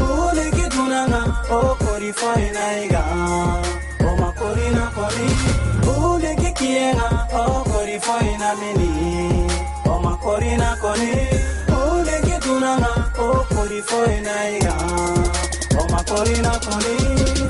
uleki dunanga o kori foina iga o makorina kori uleki kienga o kori foina meni Corina Coni, Olege Dunanga, O Corifoina, O Macorina Coni,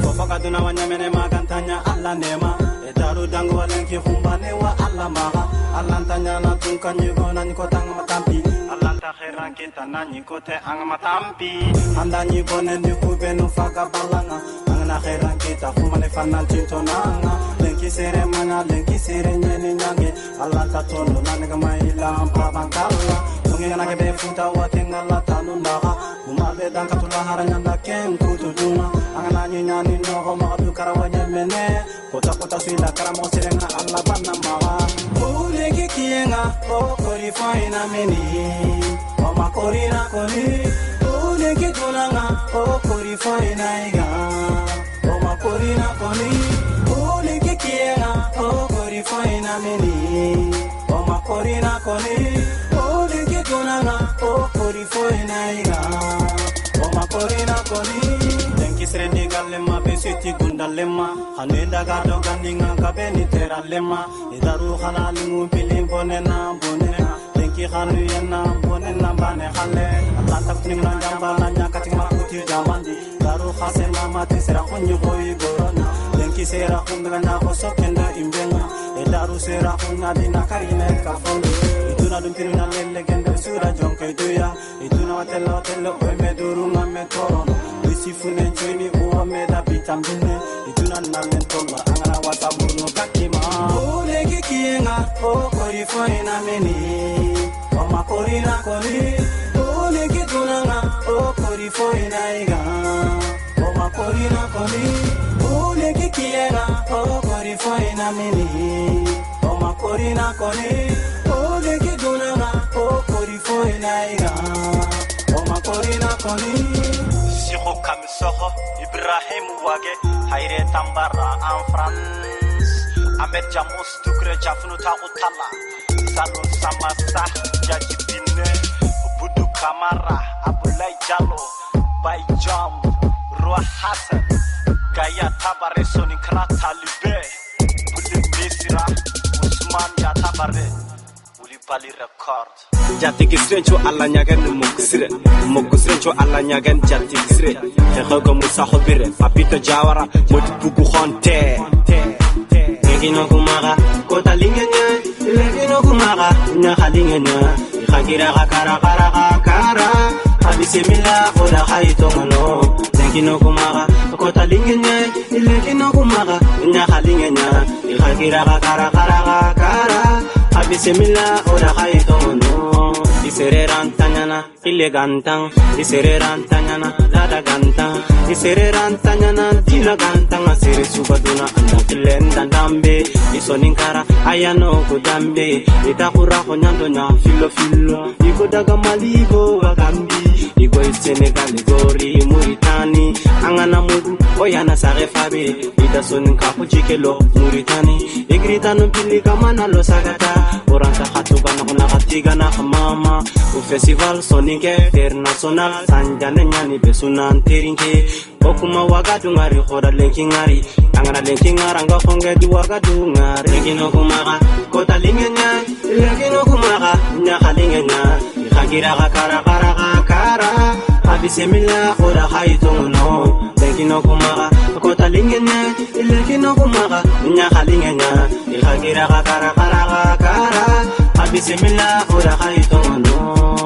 Fofacaduna Wanyamene Magantanya, Alla Nema, Edaru Dango Lenki Humbanewa, Alla Maha, Alantanya Tunkan Yugona Nikotang Matampi, Alanta Herankita Nanikote Angamatampi, Andani Bonen Yukubenu Faga Balanga, Angana Herankita, Humane Fanantintonanga. Lenki sere mana, lenki sere nyeni nyange, Alanta Tono, Nanagamaila, Pabangala, Tungana Gebe Futa, Watengala Tanundaga, Umabe Dankatula Haranyanda Ken Kutuduna, Anganani Nani no Madu Karawanya Mene, Kota Kota Suida Karamoserena, Alabana Mara, Uleki Kienga, O Corifoina Meni, O Macorina Cori, Uleki Dunanga, O Corifoina Iga, O Macorina Cori. Olege Kienga, O Corifoina Meni, O Macorina Coni, Olege Dunanga, O Corifoina Iga, O Macorina Coni. Tenki Srendi Galema, Besiti Gundalema, Haneda Gado Gandinga, Kabeni Teralema, Idaru Hanalu Pilim Bonena, Bonena, Tenki Hanu Yena, Bonena Bane Hale, Atlanta Timna Jamba, Nanya Katima Kuti Jamandi, Daru Hasema Mati Serahuni Boy Gorona. Kisera kundana koso kenda imbenga daru sera kunya dina karime kafondo ituna dum tiruna lelle gende sura jonke duya ituna watella o me duru ngamme toro isifune joini o me da bitambine ituna namen tolla angana wasaburno kakima ole kikienga o kori foina meni o makorina koni ole kitunanga o kori foina iga o makorina koni ole kikienga o kori foina meni o makorina koni ole kitunanga o kori foina iga o makorina koni Siko Kamisoho Ibrahim Wage Haire Tambara en France Ahmed Jamus Tukre Jafnu Takutala Salo Samasa Jaji Bine Budu Kamara Abulai Jalo Bai Jam Roi Hassan Gaya Tabare Soni Kra Talibe Buli Misira Usman Ya Tabare Uli Bali Record Jati kisrencho alla nyagen mukusrencho alla nyagen jati kisre Hehogo Musa Hobire Papito Jawara Moti Pugu Honte Negino Kumaga Kota Lingenya Legino Kumaga Nyaha Lingenya Ikhakira Kara Abisemila Oda Haitomono Negino Kumaga Kota Lingenya Legino Kumaga Nyaha Lingenya Ikhakira Kara Abisemila Oda Haitomono Isereran tanyana, ilegantang, isereran tanyana, dada gantang, isereran tanyana, dila gantang, asere subaduna, anda kilenda dambe, isoninkara, ayano kudambe, itakura konyando nya filo, iko daga maligo wagambi, iko Senegal, igori, Muritani, angana mudu, oyana sare fabe, ita soninka kujikelo, Muritani, igrita numpili kamana lo sagata, oranta khatuga na khatiga na mama. Au festival Sonique international sanjane nyani besuna nterinke okuma wagadu ngari khora lenkingari angana lenkingara nga khonge du wagadu ngari lekino kumaga kota lingenya lekino kumaga nya khalingenya khagira kara abisemila khora haitono lekino kumaga kota lingenya lekino kumaga nya khalingenya khagira kara abisemila khora haitono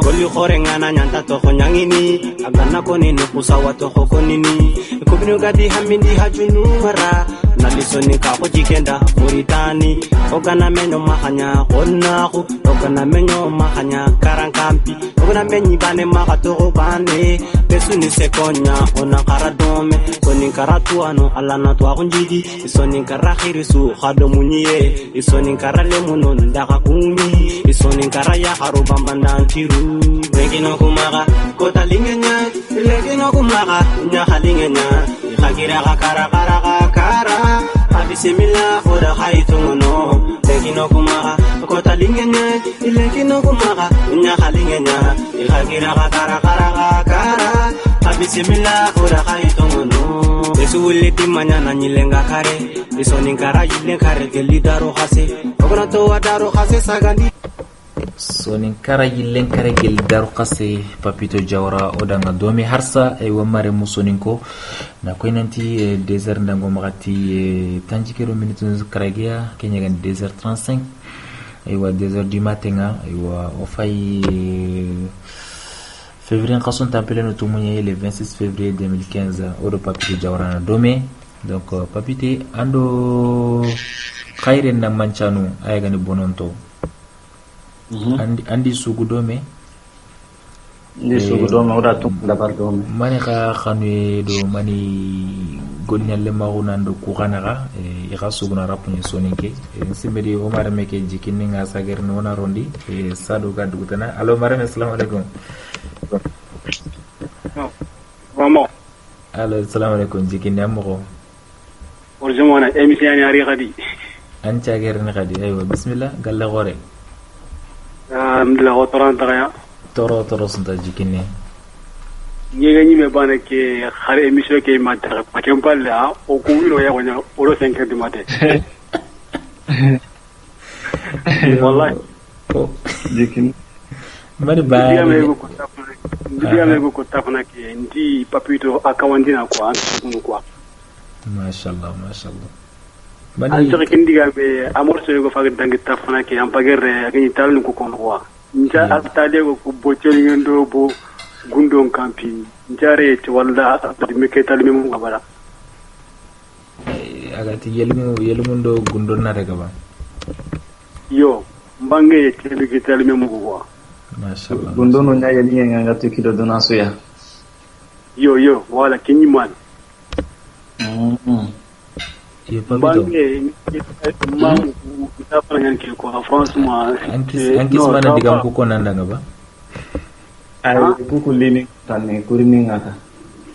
Koli khorengana nyanta to khonyangini agana koni nukusa wato khokonini kubinu gadi hamindi hajunu mara nalisoni ka kujikenda Muritani ogana menyo mahanya onnaku ogana menyo mahanya karankampi ogana menyi bane makato bane besuni sekonya ona karadome soni karatuano alana to akunjidi soni karakhirisu khado munyiye soni karale munon ndaka kumi soni karaya harubamba ntiru Legino Kumaga, Kota Lingenya, Legino Kumaga, Nyaha Lingenya, Hagira Kara, Abisemila, Oda Haitono, Legino Kumaga, Kota Lingenya, Legino Kumaga, Nyaha Lingenya, Hagira Kara, Abisemila, Oda Haitono, Esuuli Dimanyana Nilenga Kare, Isoninkara Yilenkare, Gelidaro Hase, Ogonato Adaro Hase Sagandi. Soninkara yilenkare gel daru qase Papito Jawara odanga domi harsa e wamare musoninko na koinanti desert ndango magati tanjikero minutes karagia kenya gan desert 35 e wa desert du matin e wa ofay février qason tampele no tumunye le 26 février 2015 odo Papito Jawara na dome donc Papite ando khairen na manchanu ayagani bononto andi sugu dome ndi sugu dome oda tum dabar dome mani ka khanu do mani golnyalle magunando ku khanaga e ga sugu na rapunye soninke simbedi o mara meke jikinni nga sager no na rondi e sadu gaddu gutana allo marame assalamu alaikum Vamos. Allo assalamu alaikum jikinni amko orjumona emission ni ari khadi anta gerni khadi aywa bismillah galle gore alhamdulillah otoran tagaya toro santa jikinne nyega nyime bana ke khare emission ke mata pa kempalla o ko wilo ya wonya oro 5 du matin wallahi jikin mari ba ndiya me ko tafana ke ndi Papito akawandina ko an ko mashallah bani an kindiga be amor so go faga dangi tafana ke am pagere akini talnu ko kon wa nja atade ko boceli ngendo bo gundon kampi njare to walla di meke talmi mu ngabara agati yelmu ndo gundon na daga ba yo mbange tebe ke talmi mu ko mashallah gundono nya yeli nga tukido dona suya yo wala kinyi man ye papito mamu itafanya nyanke ko France ma ankis mana digam ko konanda nga ba ay kuku lini tanne kurini ngata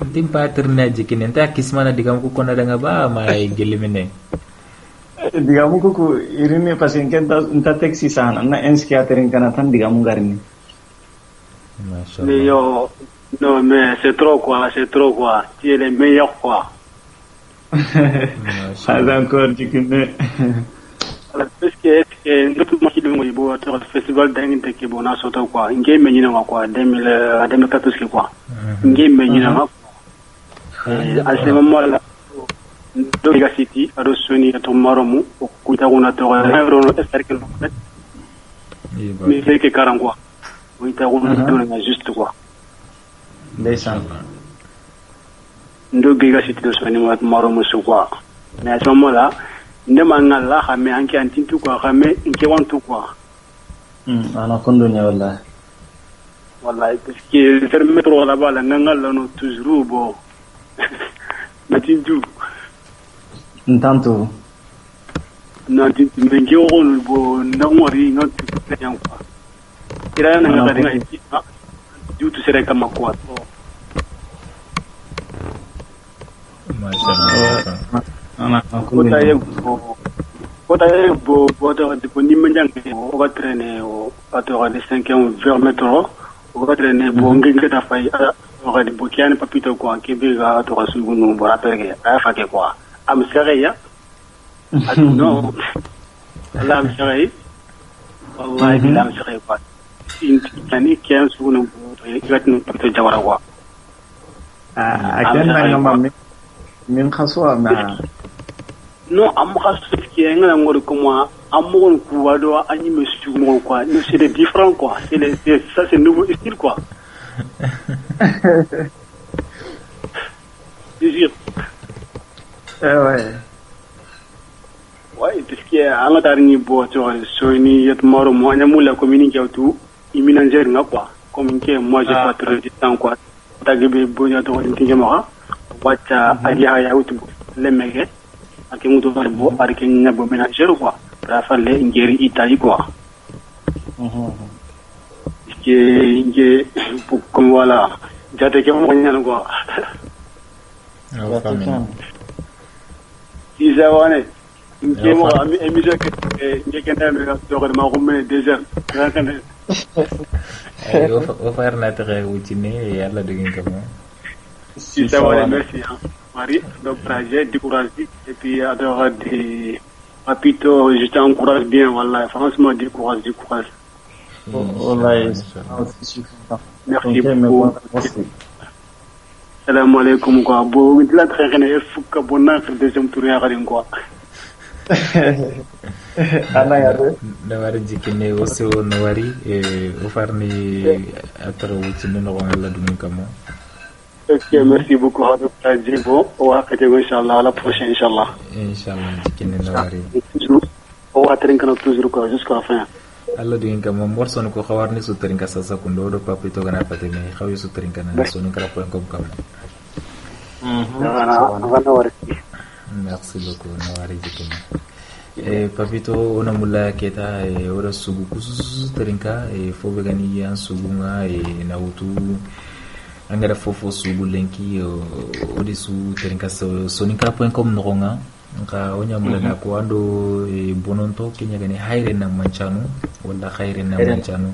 tim paterna jikine ta kismana digam ko konanda nga ba may gelimene digam kuku irini pasinken ta taxi sana na enskiaterin kana tan digam garini mashallah yo non mais c'est trop quoi tu es le meilleur quoi encore dikine parce que notre marché de Moibo à le festival d'Angleterre qui bon a sauté quoi une game menina quoi 2014 quoi une game menina à ce moment là do Liga City a Sony to Maromu ko ta wona to euro no cercle mais c'est que 40 quoi oui ta wona to juste quoi ndeysaan ndo Liga City do Sony Maromu so quoi mais à ce moment là ne mangala xamé anki antintu quoi xamé inke wantu quoi ana kondo nya wallahi parce que faire mettre là-bas la ngala no toujours bon matintu ntanto non mengi on bo namori non tu yan quoi ira na ngala dinga ici du tu serait comme quoi mashallah ana kota bo de ni menjang o va traîner au à de 5e vers métro o va traîner bo ngi ta fay o ga di bo kiane papito quoi ke be ga to rasul gunu bo rapere a fa ke quoi am sereya non la am serey wallahi la am serey quoi in tani 15 gunu bo gatnu to jawara quoi akan na ngam min khaswa na non am khasu ki ngala ngor ko moi am mon ku wado ani monsieur mo quoi c'est des différents quoi c'est ça c'est nouveau style quoi désir ouais parce que anga tarni bo to so ni yet moro mo nyamula communiquer tout imminanger nga quoi communiquer moi j'ai pas trop de temps quoi tagbe bo ya to tinga ma wacha alia ya utu lemege ake mutu bo arke nyabo ménager quoi para falle ngeri itali quoi que comme voilà jate ke mo nyana quoi si ça va ne ke mo ami émission ke kenda me to ko ma ko me déjà o faire na tere wutine yalla degin kamo si ça va merci Marie donc trajet découragé et puis adore des papito je t'encourage bien voilà franchement décourage wallahi merci beaucoup salam alaikum quoi bo la traîner fukka bonna deuxième tour ya garin quoi ana ya nawari jikine oso nawari o farni atro wutine no ngala dum kamo. Ok, merci beaucoup. Bon, on va faire Inch'Allah, à la prochaine, Inch'Allah. Inch'Allah, on va trinquer toujours jusqu'à la fin. Allah du inka mon morso ko xawarni su trinka sasa kundo do papito gana patene xawi su trinka na sonu kala point com merci beaucoup nawari jikine papito ona mulla keta ora sugu kusu trinka fo be gani yan sugunga na utu angara fofo sugu lenki odisu terinka sonika.com noronga nka onya mula na ko ando bononto kenya gani hayre na manchanu wala hayre na manchanu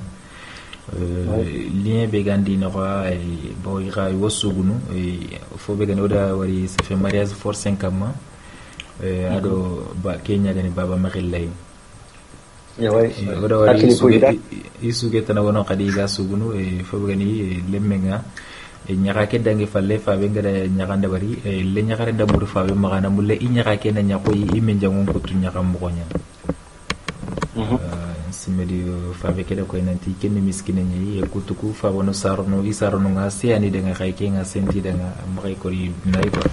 lien be gandi no bo ira wosugunu fo be gani oda wari ça fait mariage for 5 ans ado ba kenya gani baba makillay oda wari isuge tana wono kadi ga sugunu fo be gani lemmenga e nyaka ke dangi falle fa be ngada nyaka ndabari le nyaka renda buru fa be magana mulle i nyaka ke na nyako i menjangon ko tu nyaka mo gonya simedi fa be ke da ko nanti ken miskine nyi e kutuku fa wono sarno i sarno nga se ani de nga khay ke nga senti de nga mbay ko yi nay ko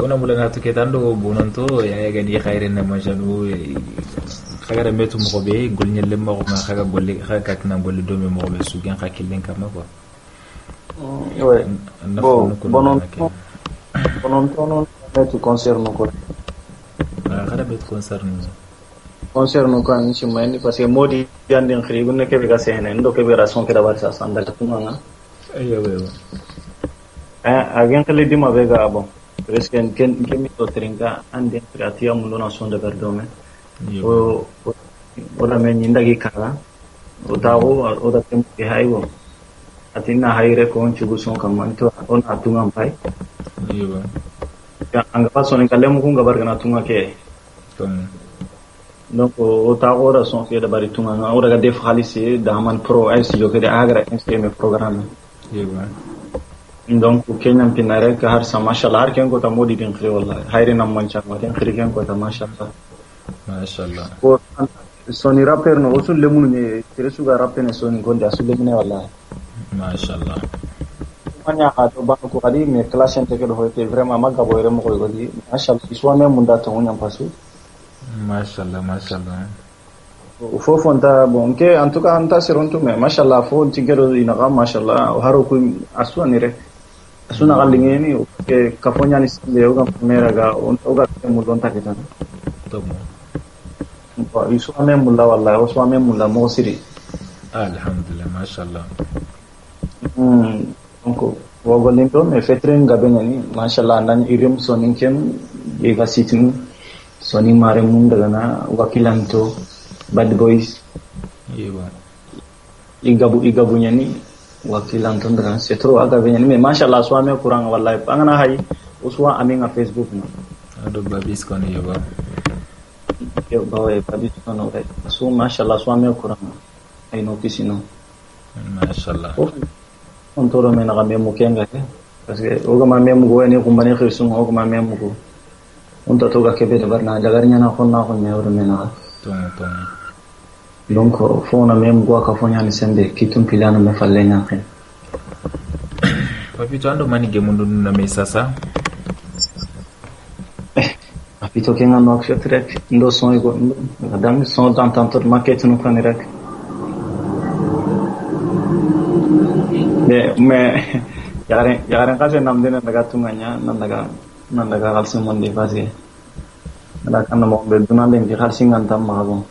ona mulana to ke tando bonanto ya gani khairen na majanu khagara metu mo be golnya lemma ko nga khaga golle khaga katna golle do me mo be su gen khakillen kama quoi ouais bonon non metu concerne ko khada bet concerne ko an ci mayni parce que modi yandin khiri gunne ke be ga sehne ndo ke be rason ke da bar sa sanda tuma nga ayo agen kale dima be ga bon presque ken mi to tringa ande creatia mundo na son de verdome o da men indagi kala o da tempo ke haywo atina hayre ko on chugu son kam manto on atunga pai iyo ya anga paso ni kale mu kunga bargana tunga ke donc o ta ora son ke da bari tunga na ora ga def khalisi da man pro ay si yo ke da agra instame programme iyo donc kenyan pinare ka har sa mashallah har ken ko ta modi din khri wallahi hayre nam man cha ma den khri ken ko ta mashallah ko soni rapper no usul le mun ne tere suga rapper ne soni gonda asul le mun wallahi mashallah manya ha to ba ko kadi me classe inte ke do hote vraiment magga boyre mo ko godi mashallah iswa me mun da to nyam pasu mashallah fofonta bon ke en tout cas anta sironto me mashallah fo tigero ina ga mashallah haro ku aswani re asuna galingeni ke kafonya ni sinde yoga mera ga on oga mu don ta ketan to mo iswa me mulla wallahi iswa me mulla mo siri alhamdulillah mashallah donc wogolin to me fetren gabenani mashallah nan irim sonin kem e gasitin soni mare mun daga na wakilanto bad boys igabu nyani wakilan tondra setro aga benyani me mashallah swame kurang wallahi angana hay uswa aminga facebook na ado babis kono yo bawe babis kono re so mashallah swame kurang ay notice no mashallah on toro me na game mo kenga parce que oga ma mem go ene ko mane khirsun oga ma mem go on to ga kebe de barna jagarnya na khonna ko nyawro me na to donc fona même go ka fonya ni sende kitum pilano me falle nyaken papito ando mani ge mundu na me sasa papito ke nga nok trek ndo son go dam son tantantor market no kanerek me yaren kase nam dina daga tunganya nan daga kalsi mondi fasi ada kan mo be dunande ngi kalsi ngantam mago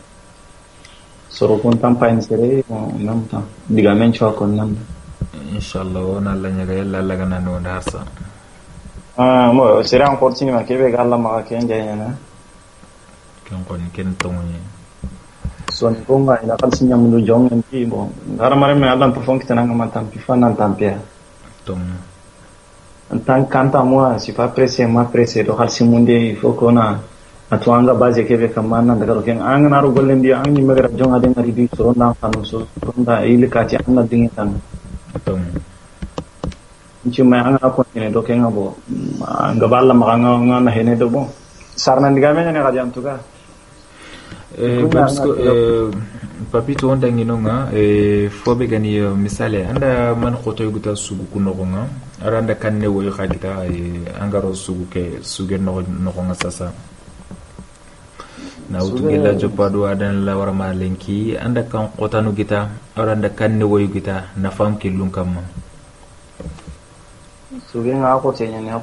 soro kon tampain sere nam ta diga men cho kon nam inshallah ona la nyaga yalla la gana no darsa mo sere encore tini ma kebe galla ma ke njaya na kon ken tongi son ko nga ina kalsi nyam lu jong en ti bo dara mare me adam profond kitana ngam tam pi fanan tampia tom en tant qu'anta moi si pas pressé ma pressé do kalsi munde il faut qu'on a atwanga baje kebe kamana daga ken angana ro gollen dia angni megara jonga de ngari di so na kanu so ronda il ka ti anna dingi tan tom ci ma angana ko ne do ken abo anga balla ma ngana hene do bon sarna ndiga me ne gadi antuka papito onda nginonga fobe gani misale anda man khoto guta sugu kunonga aranda kanne woy khadita angaro sugu ke suge no nga sasa na utugela jopado adan la wara malenki anda kan qotanu gita aranda kanne woy gita na fam ke lunkam suge nga ko tenya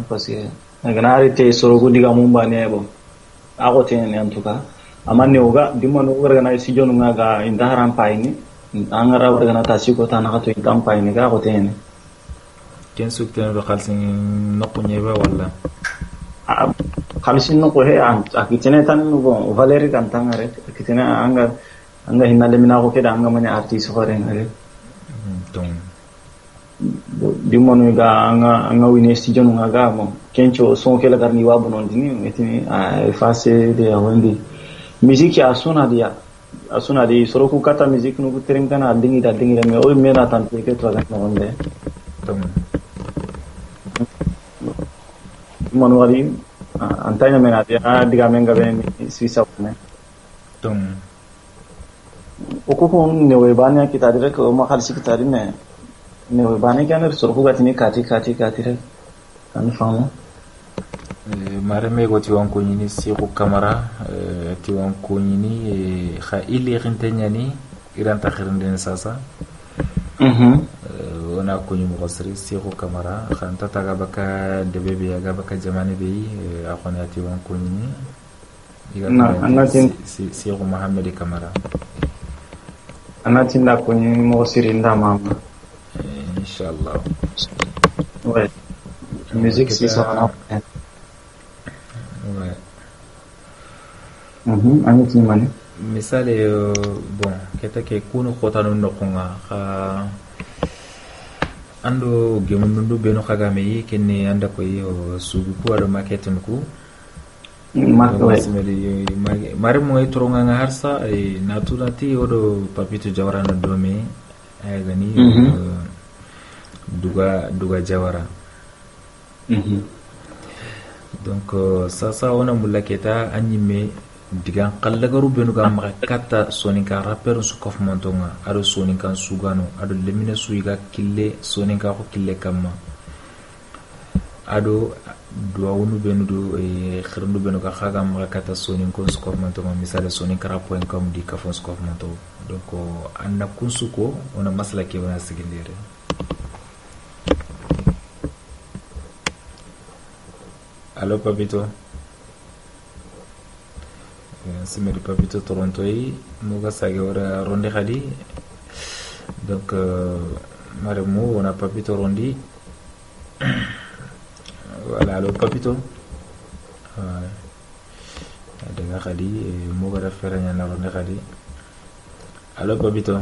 parce que ngana arite soro gudiga mumba ne bo ako tenya antuka amane oga dimano wargana si jonu ngaga indaran paini angara wargana tasiko tanaka to indam paini ga ko tenya ken sukten do khalsin nokunye ba wala khalsin no ko he akitene tan no valeri kan tangare akitene anga hinale mina ko keda anga mane artist hore ngare donc dimano ga anga wini si jonu ngaga mo kencho son kela garni wabu non dini metini face de awandi musique ya sona dia asuna di soroku kata music nugu tering kana dingi da me o mena tan ke to ga no onde manuari antanya mena dia diga menga bene sisa ne ko ne we banya kita dire ko ma khalsi kita ne we banya kana soroku gatini kati re kan famo mare me go ti wanko nyini Siku Kamara ti wanko nyini kha ili khintenya ni iran takhirnden sasa ona ko nyimo qasri Siku Kamara khanta taga baka debebe ya baka jamani be akhona ti wanko nyini anatin Siku Mohamed Kamara anatin da ko nyimo qasri nda mama inshallah ouais musique c'est ça Ani mani misale bon keta ke kunu khotanu nokonga kha ando gemundu beno khagame yi kenne anda ko yo sugu ko ado marketing ku mare moy toronga nga harsa e naturati odo Papito Jawara no dome ay gani duga Jawara donc sasa ona mulaketa anyime digan qallagaru benu ga makata soninka rapper su kof montonga ado soninka sugano ado lemine suiga kille soninka ko kille kamma ado duawunu benu do khirndu benu ga khaga makata soninko su kof montonga misale soninka rap.com di kafon su kof monto donc anna kunsuko ona masla ke wana sigindere allo Papito simeri Papito Toronto yi muga sage ora ronde khadi donc maremo on a Papito rondi voilà allo Papito daga khadi muga da feranya na ronde khadi allo Papito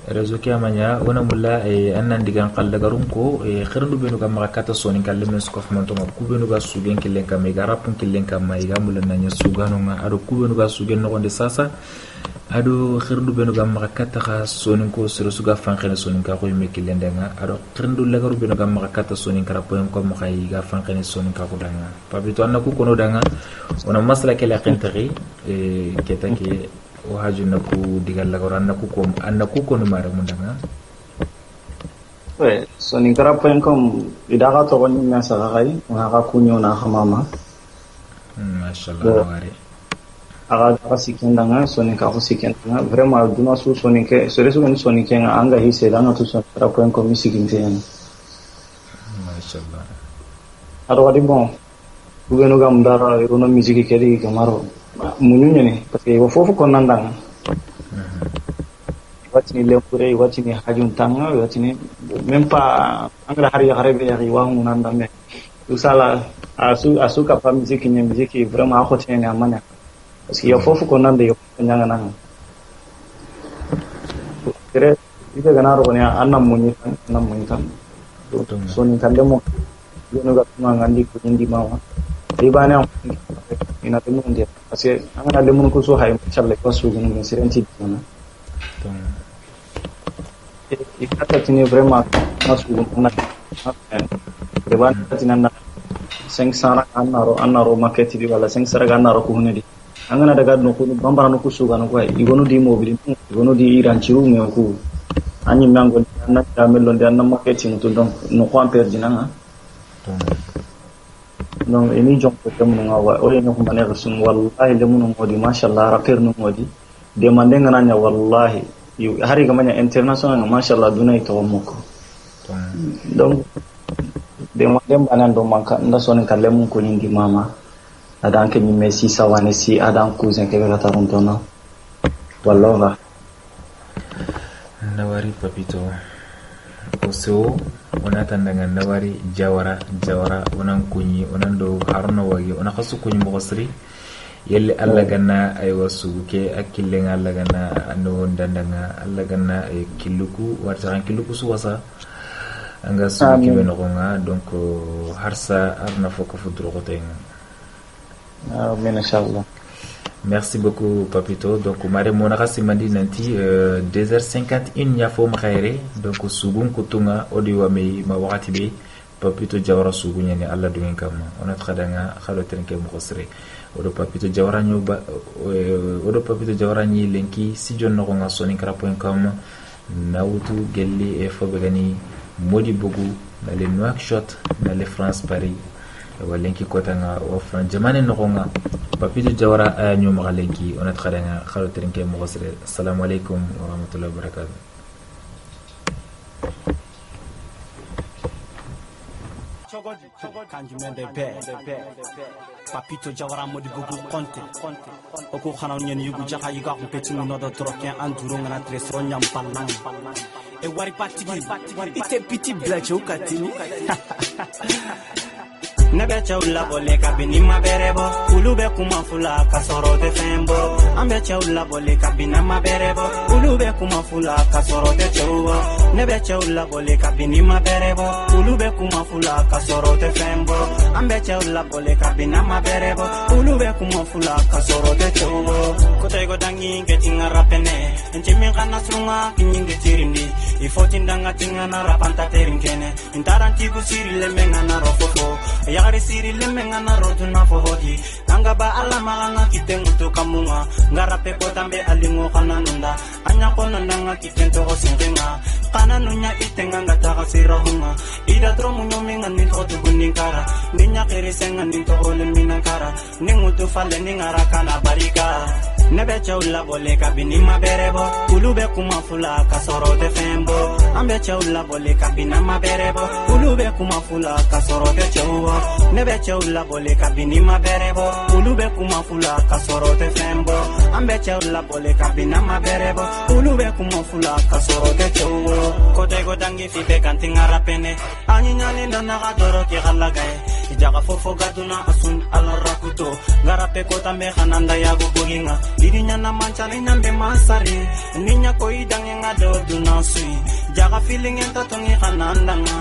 rezo ke amanya ona mulla annan digan qalla garum ko khirndu benu ga makata sonin kalle men skof monto ma ku benu ga sugen killen kam ga rapun killen kam ma ga mulla nanya sugano nga ado ku benu ga sugen no gonde sasa ado khirndu benu ga makata kha sonin ko sero suga fankhene sonin ka ko yime killen nga ado khirndu la garu benu ga makata sonin kara poem ko mo khay ga fankhene sonin ka ko danga Papito anna ku kono danga ona masla ke la qintari ketake o haju naku digal la goran naku ko no mare mundanga we so ni kara.com idaga to woni na sa gai na ga kunyo na hamama mashallah wari aga ga sikendanga so ni ka ko sikendanga vraiment duna so ni ke so reso ni so ni ke anga hi se dana to so kara.com sikinte mashallah ado wadi bon bugeno gam dara irono musique ke di kamaro munyunya ni parce que fofu ko nandang watini lepure watini hajun tanga watini même pas angla hari harebe yari wa nanda me usala asu ka pa musique ni musique vraiment ko tene amana parce que fofu ko nanda yo nyanga nang tere ite ganaro ko ne annam munyi tan so ni kande mo yono ga ngandi ko indi mawa ibane ina temu ndia parce que angana lemun ko so hay challe ko so gunu men serenti dina ikata tini vraiment masu gunu na deban tinanna 500 annaro market di wala 500 annaro ko hunedi angana daga no ko bambara no ko so ganu ko igonu di mobile igonu di iran ciru me ko anyi mango na damelo ndi anna market mutu donc no ko ampere dinanga donc ini jom ko tamu ngawa o yeno ko mané sun wallahi le mun ngodi mashallah rapper no ngodi de mande ngana wallahi hari ga manya international mashallah dunay to moko donc de mande banan do manka nda sonen kalle mun ko nyindi mama adan ke ni messi sawane si adan cousin ke ga tarontona wallahi nawari Papito so ona tandanga nawari jawara onan kunyi onan do harno wagi ona khasu kunyi mo qasri yelle alla ganna ay wasu ke akille alla ganna ando dandanga alla ganna e killuku warta killuku su wasa anga su ke beno nga donc harsa arna foko fudro gotenga amin inshallah Merci beaucoup Papito. Donc mare monaka simandi nanti 2h51 nyafo mkhaire. Donc sugun kutunga odi wa me ma wakati be Papito Jawara sugunya ni Allah dungen kama. Ona khadanga khalo tenke mkhosre. Odo Papito Jawara nyoba odo Papito Jawara ni lenki si jonno ko nga soninkara.com nawutu gelli e fobegani modi bogu na le Nouakchott na le France Paris walenki kotanga ofran jamane nokonga Papito Jawara ayanyo magalenki onat khadanga khalo tenke mkhosre. Assalamu alaikum wa rahmatullahi wa barakatuh. Papito Jawara modi bugu konte oko khana nyen yugu jaha yuga ko peti no do troken anduro ngana tresro nyam panang e wari patigi ite piti blacho katini Nebe chaula bole kabini maberebo ulube kumafula kasoro de fembo ambe chaula bole kabina maberebo ulube kumafula kasoro de chowo nebe chaula bole kabini maberebo ulube kumafula kasoro de fembo ambe chaula bole kabina maberebo ulube kumafula kasoro de chowo kotego dangi ngetinga rapene njimi kana sunga kinyinge tirindi ifotindanga tingana rapanta terinkene intaranti kusiri lemengana rofofo yagari siri lemengana roduna fohodi anga ba alama nga kitenguto kamunga ngarape ko tambe alingo kananunda anya kono nanga kitento ko singenga kananunya itenga ngata kasirahunga ida tromunyo menga nintoto guninkara ninya kirisenga ninto le minankara ninguto fale ningara kana barika nebe chaula bole kabini maberebo ulube kumafula kasoro de fembo ambe chaula bole kabina maberebo ulube kumafula kasoro de chowo nebe chaula bole kabini maberebo ulube kumafula kasoro de fembo ambe chaula bole kabina maberebo ulube kumafula kasoro de chowo kotego dangi fibe kantinga rapene anyinyani ndana gadoro ki galagae ijaga fofo gaduna asun alarakuto garape kota me khananda yago boginga dirinya na manchali nambe masari ninya koi dange ngado dunasui jaga feeling enta tongi khananda nga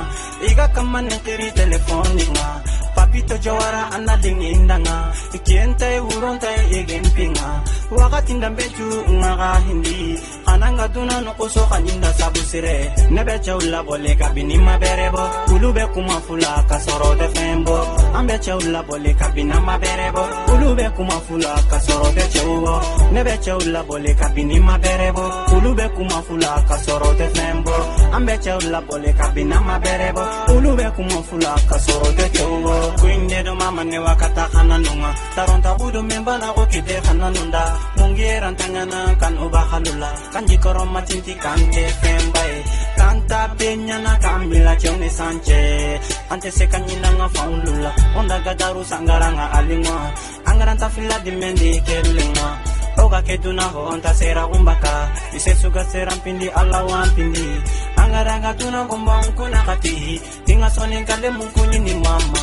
iga kamane kiri telefoninga Papito Jawara analing indanga ikiente uronta egempinga wakati ndambeju ngaga hindi ananga duna no koso kanyinda sabusire nebe chaula bole kabini maberebo ulube kumafula kasoro de fembo ambe chaula bole kabina maberebo ulube kumafula kasoro de chowo nebe chaula bole kabini maberebo ulube kumafula kasoro de fembo ambe chaula bole kabina maberebo ulube kumafula kasoro de chowo Kuinde do mama ne wakata kananunga taronta budu memba na ko kite kananunda mungira tangana kan uba halula kanji koroma cinti kante fembae kanta penya na kambila chone sanche ante sekanyina nga faulula onda gadaru sangaranga alingwa angaranta fila dimendi kelinga oga keduna ho onta sera umbaka ise suga sera pindi alawan pindi angaranga tuna gombang kuna kati tinga sonin kale munkunyi ni mama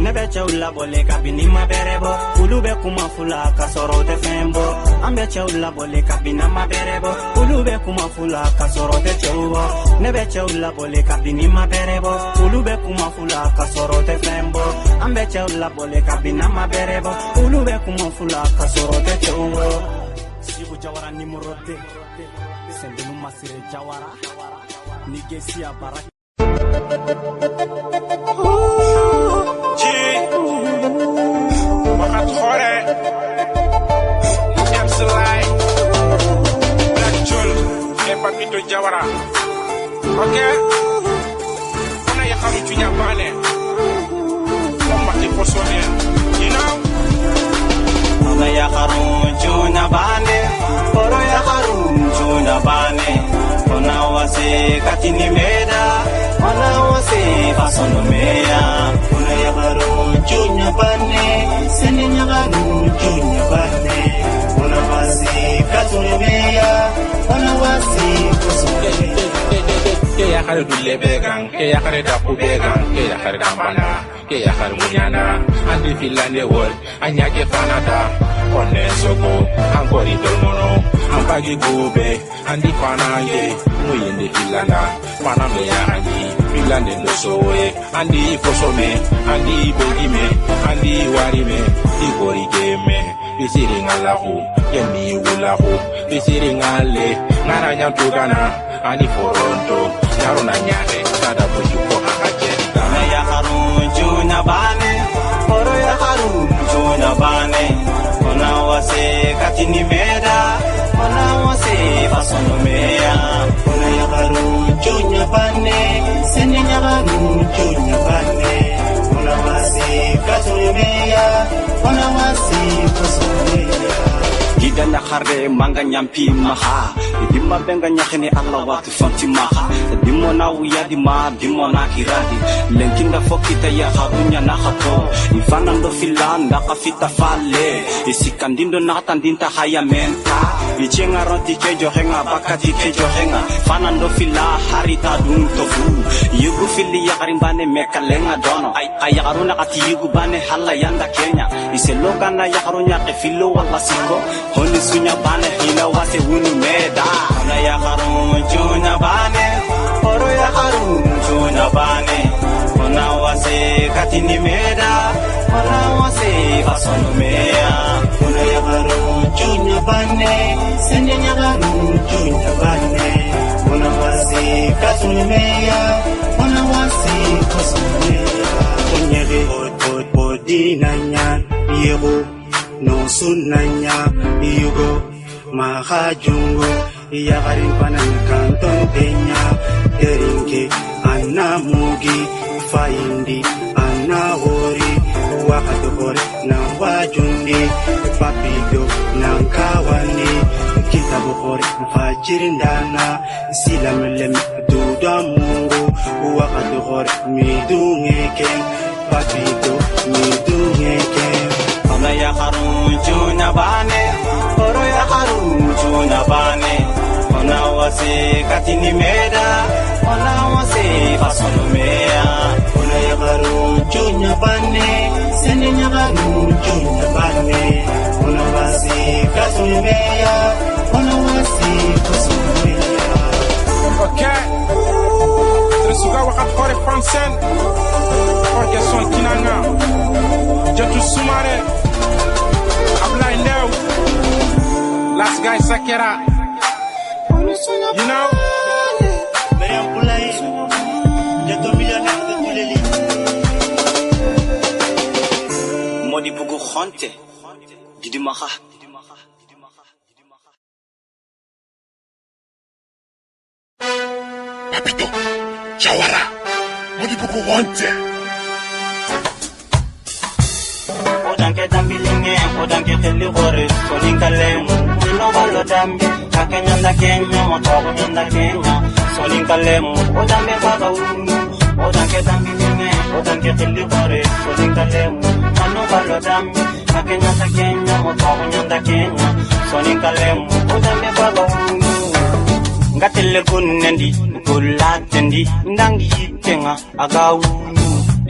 nebe chaula bole kabini maberebo ulube kumafula kasoro de fembo ambe chaula bole kabina maberebo ulube kumafula kasoro de chowo nebe chaula bole kabini maberebo ulube kumafula kasoro de fembo ambe chaula bole kabina maberebo ulube kumafula kasoro de chowo Sibu Jawara numero 2 Sendenu Masire Jawara Nigesia Barak Wakat Khore Epsilai Black Jul et Papito Jawara Ok Ona ya khamu tunya bane Oma te posone You know Ona ya khamu tunya bane Oro ya khamu tunya bane Ona wase katini meda Ona wase fasono meya Ona ya khamu tunya bane Sene ya khamu tunya bane Ona wase katini meya Ona wase fasono meya Ke ya khare dulle began ke ya khare da ku began ke ya khare kampana ke ya khare munyana andi filande wol anya ke fanata onne soko ankori dolmono ampagi gube andi fanange muyende filanda paname ya andi filande no sowe andi fosome andi bogime andi warime igori game isiringa lahu yemi wulahu isiringale ngaranya tugana ani foronto yaruna nyare kada bujuko akajeta ya harun juna bane oro ya harun juna bane ona wase katini meda ona wase fasono meya ona ya harun juna bane senya harun juna bane ona wase katini meya ona wase fasono meya gidana kharre manga nyampi maha dimma benga nyakhene Allah watu fanti maha dimmo na wiya dimma dimmo na kiradi lenkinda fokita ya harunya na khato ifana ndo filanda kafita fale isikandindo na tandinta haya menta ichenga roti kejo henga bakati kejo henga fana ndo fila harita dun tofu yugu fili ya karimbane mekalenga dono ay haruna kati yugu bane halla yanda Kenya iseloga na ya harunya kefilo wala siko honi sunya bane hina wase wunu meda ona ya harun juna bane oro ya harun juna bane ona wase katini meda ona wase fasono meya ona ya harun juna bane senya harun juna bane ona wase katini meya ona wase fasono meya onyere bodinanya yego no sunanya yugo mahajungo ya garin panan kanton tenya derinke anamugi faindi anahori wakatokore na wajundi papido na kawani kitabokore fajirindana silamelem duda mungu wakatokore midungeke papido midungeke ona ya harun juna bane oro ya harun juna bane ona wase katini meda ona wase fasono meya ona ya harun juna bane senya harun juna bane ona wase katini meya ona wase fasono meya okay Tresuga wakat kore fransen orkeson kinanga Jatu Sumare Ablai New Last guy Sakera You know Modi bugu khonte Didi maha Papito Chawara Modi bugu khonte Odanke dambilinge, odanke kheli gore, soninkalem, no balo dambi, kakenya Kenya, motogo nyanda Kenya, soninkalem, odambe baba unu, odanke dambilinge, odanke kheli gore, soninkalem, no balo dambi, kakenya Kenya, motogo nyanda Kenya, soninkalem, odambe baba unu. Ngatele kunendi, kulatendi, ndangi yitenga, agawu.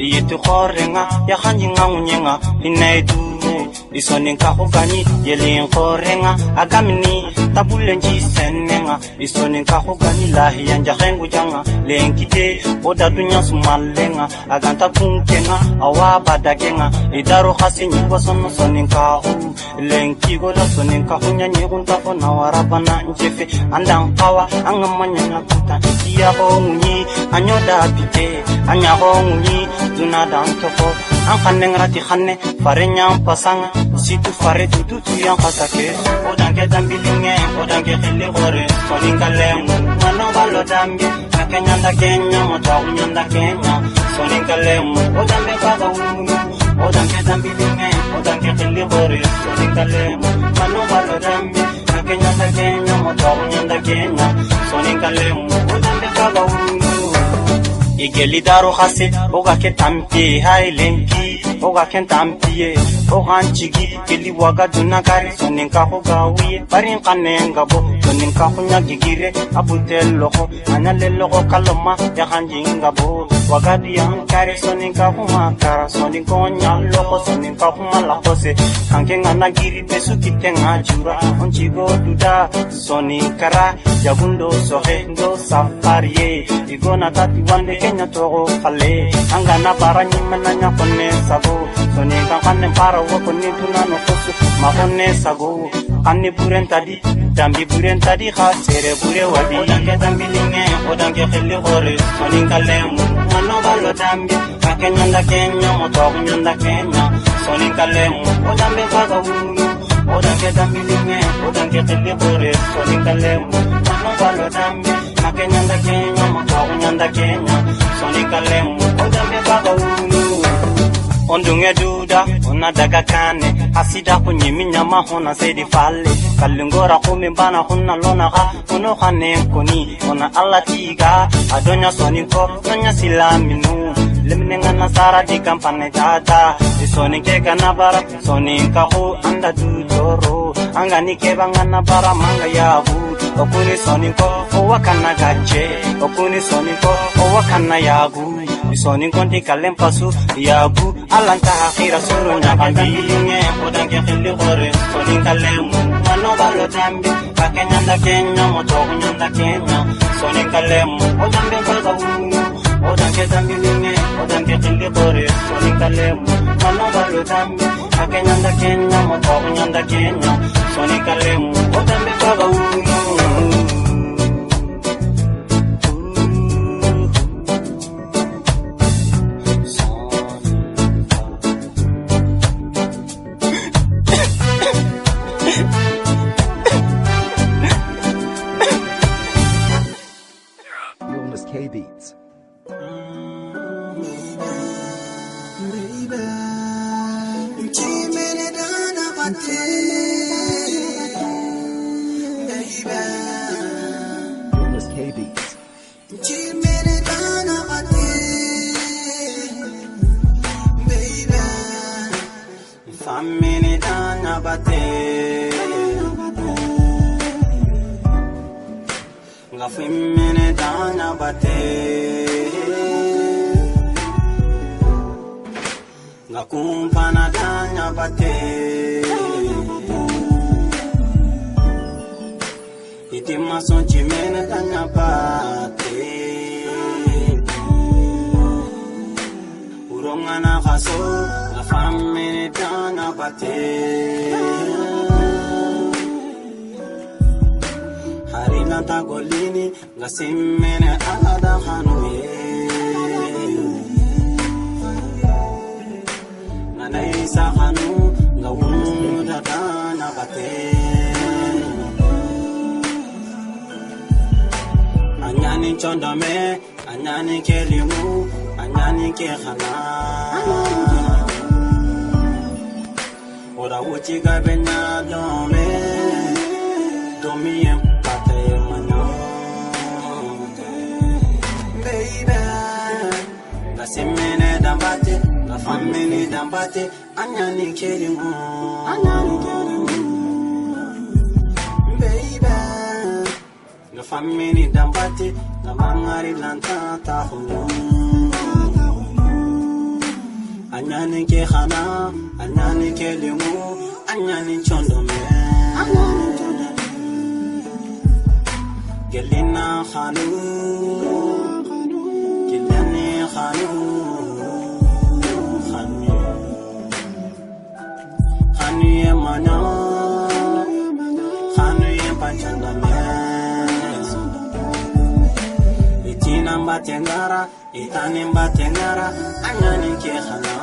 Yetu khorenga ya khanyinga unyenga inaitu isoninka khogani yelin khorenga agamni tabulenji senenga isoninka khogani lahi yanja khengu janga lenkite odadunya sumalenga aganta kunkenga awa badagenga idaro khasinyi wasono soninka hu lenki goda soninka hunya nyigunta fona warabana njefe andang pawa angamanya nakuta iya hongi anyoda pite anya hongi Duna dantoko, an khanne ngrati khanne, fare nyam pasanga, situ fare tutu yang kasake. Odanke dambilinge, odanke khili gore, soninkalem, mano balo dambi, kakenya nda Kenya, motawu nyanda Kenya, soninkalem, odambe baba unu, odanke dambilinge, odanke khili gore, soninkalem, mano balo dambi, kakenya nda Kenya, motawu nyanda Kenya, soninkalem, odambe baba unu. Igeli daro khase oga ke tampi hailenki oga ken tampi oga nchigi keli waga duna kare soninka hoga wi parin kanenga bo soninka hunya gigire abutel loko anale loko kaloma ya hanjinga bo waga diyan kare soninka huma kara soninko nya loko soninka huma la kose kangenga na giri pesu kitenga jura onchigo duda sonikara jagundo sohendo safari igona tati wande Kenya togo khale angana barani mananya konne sabo soninka kanne para woko ni tunano fosu mahonne sago kanne buren tadi dambi buren tadi kha sere bure wadi odanke dambi linge odanke khili gore soninka lemu mano ballo dambi kakenya kenya moto nyanda kenya soninka lemu odambe faga wulu odanke dambi linge odanke khili gore soninka lemu mano ballo dambi kakenya kenya moto nyanda kenya soninka lemu odambe faga wulu ondunge duda ona daga kane asida kunyimi nyama hona sedi falle kallingora kumi bana hunna lona ha uno khane koni ona allatiga adonya soniko nonya silaminu lemnenga nasara di kampane tata sonike kana bara sonika ho anda du joro angani ke bangana bara manga yabu okuni soniko o wakana gache okuni soniko o wakana yabu Soni konti kalem pasu yabu alanta akhira suru nyakandi linge odanke khili gore soni kalem mano balo tambi kakenya nda kenya moto nyanda kenya soni kalem odambe baga wunu odanke tambi linge odanke khili gore soni kalem mano balo tambi kakenya nda kenya moto nyanda kenya soni kalem odambe baga wunu Beats. La femmine dana bate la kumpana dana bate iti mason chimene dana bate urongana khaso la femmine dana bate Harinata golini ngasimene ada hanuye Nanaisa hanu ngawuda dana bate Anyani chondame anyani kelimu anyani kekhana Ora uchi gabenya dome domiem Semene dambate, la famine dambate, anyani kerimu, baby. La famine dambate, la mangari lantata hulu. Anyani kehana, anyani kerimu, anyani chondome. Gelina khanu. Khanu mana khanu panchanda me itina mbatengara itani mbatengara anyani ke khana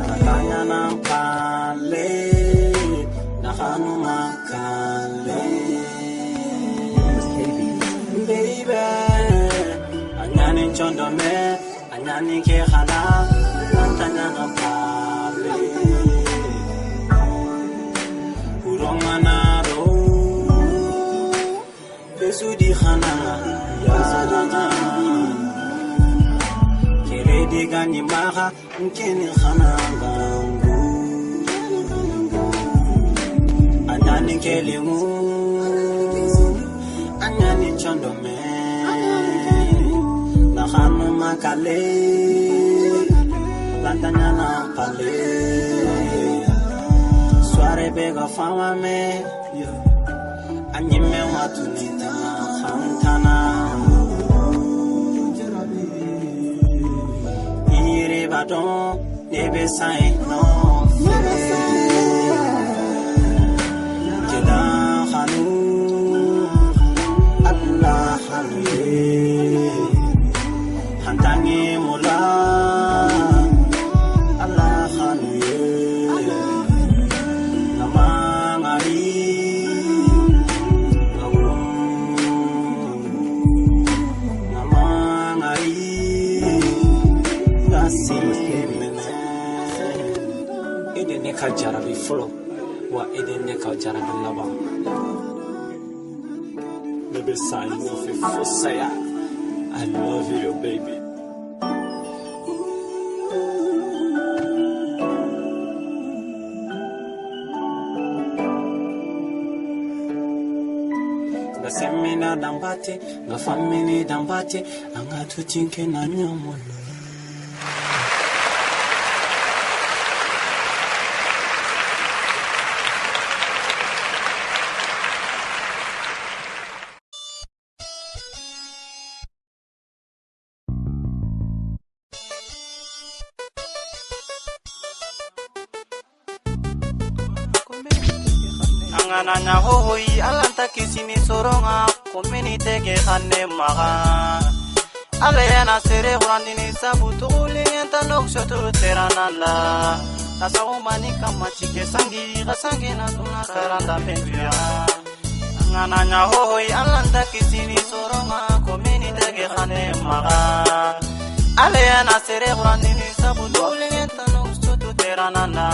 katanya nampale na khanu makale baby anyani chondo me anyani ke khana katanya nampale urongana ro besudi khana ya sadana kele digani maha nkeni khana gangu anyani kelemu anyani chondo me na khanu makale lantanya na pale soare bega fama me anyime watu nita khantana ire ba Madon, nebe sain, non. Jeda Hanu, Allah Hanu, Hantangi Mula, Allah Hanu, Namangari, Namangari, Gasi, Eden Kajarabi follow. Wa Eden Kajarabi lava. Baby, sign of a fosaya. I love you, baby. The semina dambate, the family dambate, I'm going to think in a new mood. Nanya hoi alanta kisini soronga community ke khane maga alena sere grandini sabutu lingenta nokshotu teranala tasawo mani kamachi ke sangi gasangi na tuna karanda penjia nanya hoi alanta kisini soronga community ke khane maga alena sere grandini sabutu lingenta nokshotu teranala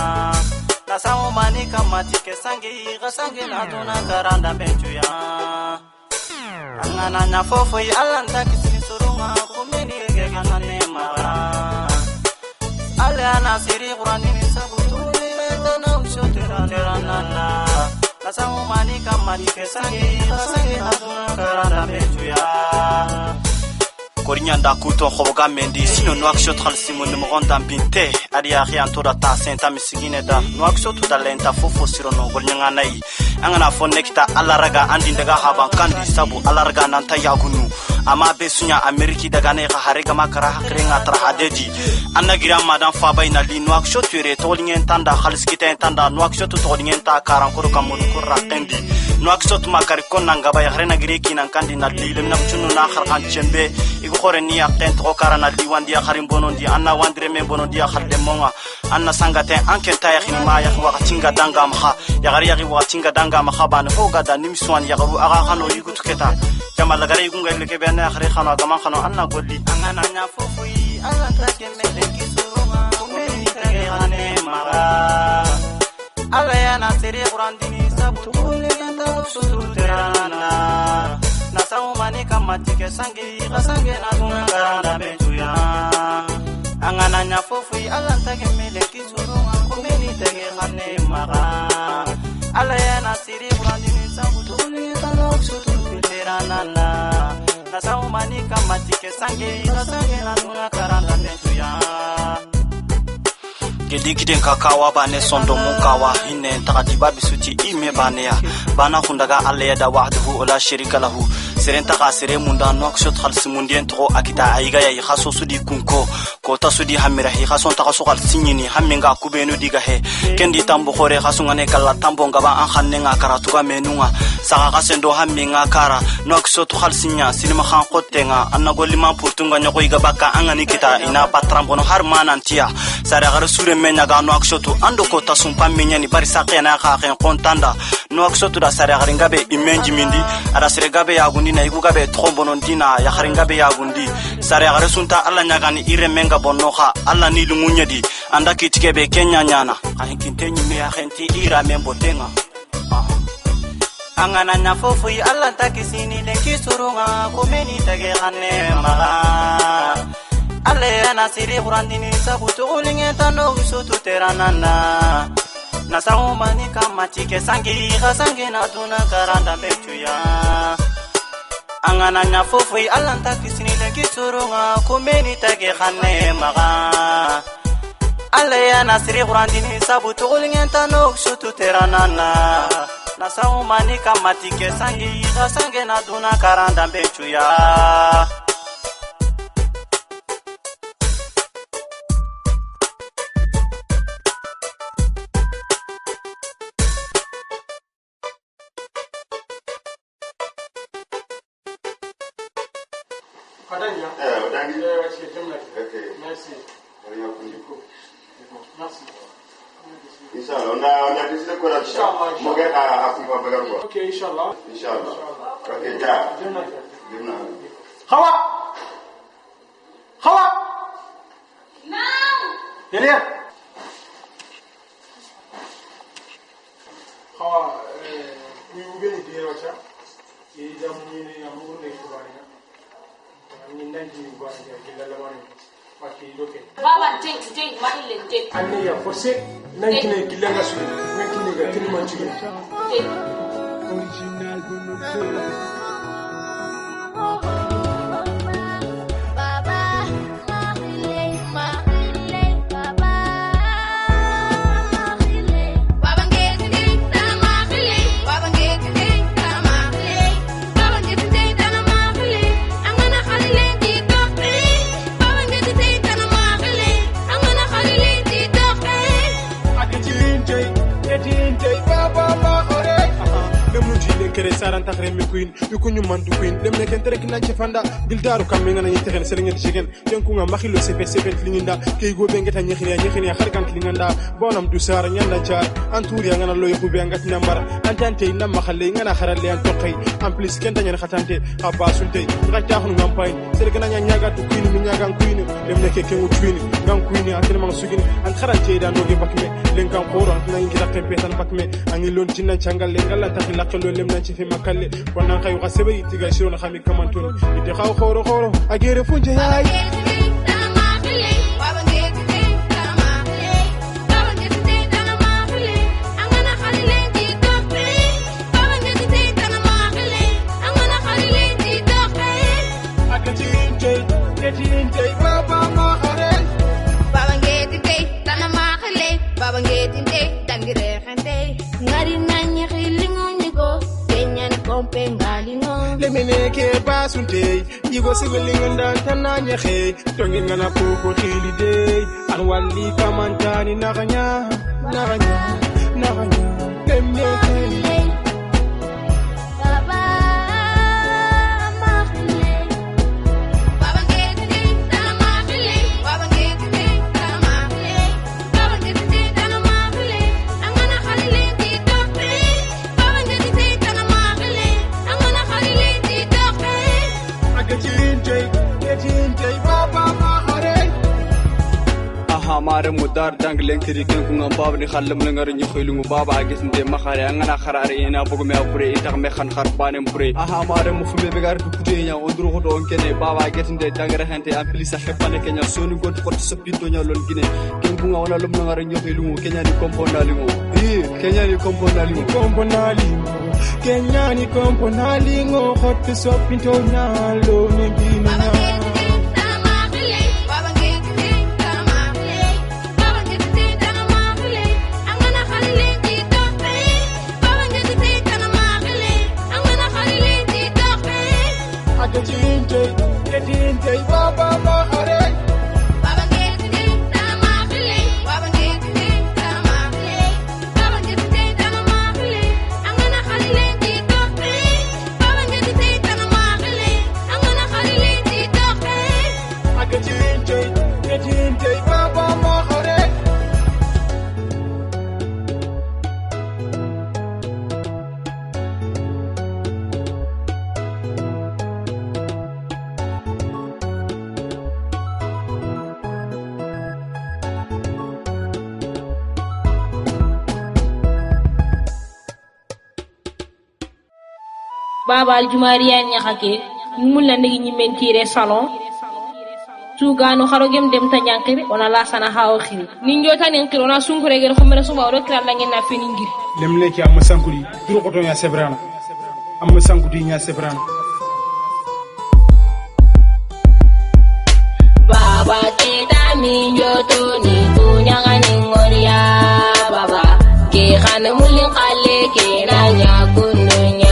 Nasao mani kamati ke sangi gasangi na tuna karanda benjuya Angana nya fofo yi alanta kisini surunga kumeni ke kanane mara Ale ana siri qurani ni sabutu tana ushotera teranana Nasao mani kamati ke sangi gasangi na tuna karanda benjuya Korinyanda kuto khoboga mendi sino nuaksho thalsimo numugonda binte ari ariantora ta senta misigine da nuaksho tutalenta fofo sirono golnyanga nai angana fonekta alaraga andi daga haban kandi sabu alaraga nanta yagunu ama besunya ameriki daga ne harega makara hakrenga trahadedi anagira madan fabaina li nuaksho ture tolingen tanda khalskita tanda nuaksho tolingen ta karankoro kamunu kurra tendi nuaksho makari konanga ba yahrena gireki nan kandi na lilem na chunu na kharkan chembe khore ni akten to karana liwandi akharim bonondi anna wandire men bonondi akharde monga anna sangate anken tayakhini ma yakh waqtinga danga maha yagari yaghi waqtinga danga maha ban hoga da nimswan yagaru aga khano yigutuketa jamal gari gunga leke bana akhri khano agama khano anna golli angana nya fofui alla takemele kisuruma kumeni tagane mara alla yana sere qurandini sabutu lenta suturana Nasao mani kamati ke sangi gasangi na tuna karanda benjuya Angana nya fofui alanta ke mele kisurunga kumeni tege khane maga Alaya siri brandini sabutu leta noksutu teranana Nasao mani kamati ke sangi gasangi na tuna karanda benjuya Gedikiden kakawa bane sondo mukawa hinne takatiba bisuti ime banea bana khundaga alle da wahdahu la sharika lahu serenta qasire munda nokshot khalsi mundien to akita aiga ya khaso sudi kunko ko tasudi hamira hi khason ta khaso khal sinyini hamminga kubenu diga he kendi tambo khore khasungane kala tambo ngaba an khanne nga karatu ga menunga saka kasendo hamminga kara nokshot khal sinya sinima khan qotenga annagolima purtunga nyako iga baka angani kita ina patrambono harmanantia sara gar sure menya ga no akshotu ando ko tasumpa menya ni bari sakena ka ken kontanda no akshotu da sare garinga be imenji mindi ara sare gabe ya gundi na igu gabe trombonon dina ya garinga be ya gundi sare gar sunta alla nyaga ni ire menga bonnoha alla ni lumunyadi anda kitike be kenya nyana ka hinkintenyi me ya khenti ira membo tenga angana nya fofu alla takisini le kisurunga komeni tage khane maga Ale anasiri qurandini sabutu ulingeta no usutu teranana Nasao mani kamati ke sangi gasangi na tuna karanda bechuya Angana nya fofui alanta kisini le kisurunga kumeni tage khane maga Ale anasiri qurandini sabutu ulingeta no usutu teranana Nasao mani kamati ke sangi gasangi na tuna karanda bechuya Merci. Merci. Inch'Allah, on a décidé qu'on a Ok, Inch'Allah. Ok, ja. Hawa! Yaliya! Hawa, we will get it here, Rocha. He is a movie kubari. Ni ndani kwa kila lamani. Baba take mahile take. Aniya forse nankine kilanga su nankine ga kini manchi. Original kere saran taxre mi queen yu ko ñu mandu queen dem ne ken rek na ci fanda dil daru kam nga na ñi texen sere ngeen ci gen den ku nga maxilo sepe li nginda kay go be ngeta ñi xini xar kan li nganda bonam du sar ñanda ciar antour ya nga na loy xube ngat nambar antante na maxale nga na xaral le an tokay en plus ken dañu xatante xaba sunte nga taxnu ngam pay sere gëna ñaaga tu queen mi ñaaga queen dem ne ke ken queen ngam queen atene ma sugini an xarante da no ge bakme len kan xoro an ngi rakte petan bakme angi lon tinna changal le ngala taxi lakalo lem na ci fi makalle wannan kay wa sebe tiga shiro na xami kamanton ite xaw xoro agere funje yaay Lemeneke basunte yigo sibelinga tananya xe tongin ngana ko xili de an walli kamantani naganya lemeneke hamaare mudar danglen kiri ken ku ngam babni khallam la ngar ñu xelu mu baba gis ndé ma xare ngana xaraare ina bëgg me apure itax me xan xar banem pure hamaare mu fumbe be gar du kuté nya on duru ko on kene baba gis ndé dangare xanté en plus sax fane kenya sonu got ko sopinto nya lon gine ken ku ngawala lum la ngar ñu xelu mu kenya ni komponali mo kenya ni komponali ngo hot sopinto nya lon gine Baba Aljumariya nyakake mulla ndegi ñi mentire salon sugano xarogem dem ta nyankere ona la sana hawo xiri ni njota nen xiro na sunkure gel xomere suma do kra la ngeen na feni ngir lem leki am sankuri duru ko to nya sebrana am sankudi nya sebrana baba te da mi njoto ni kunyanga ni ngoria baba ke xana mulin xale ke na nya kununya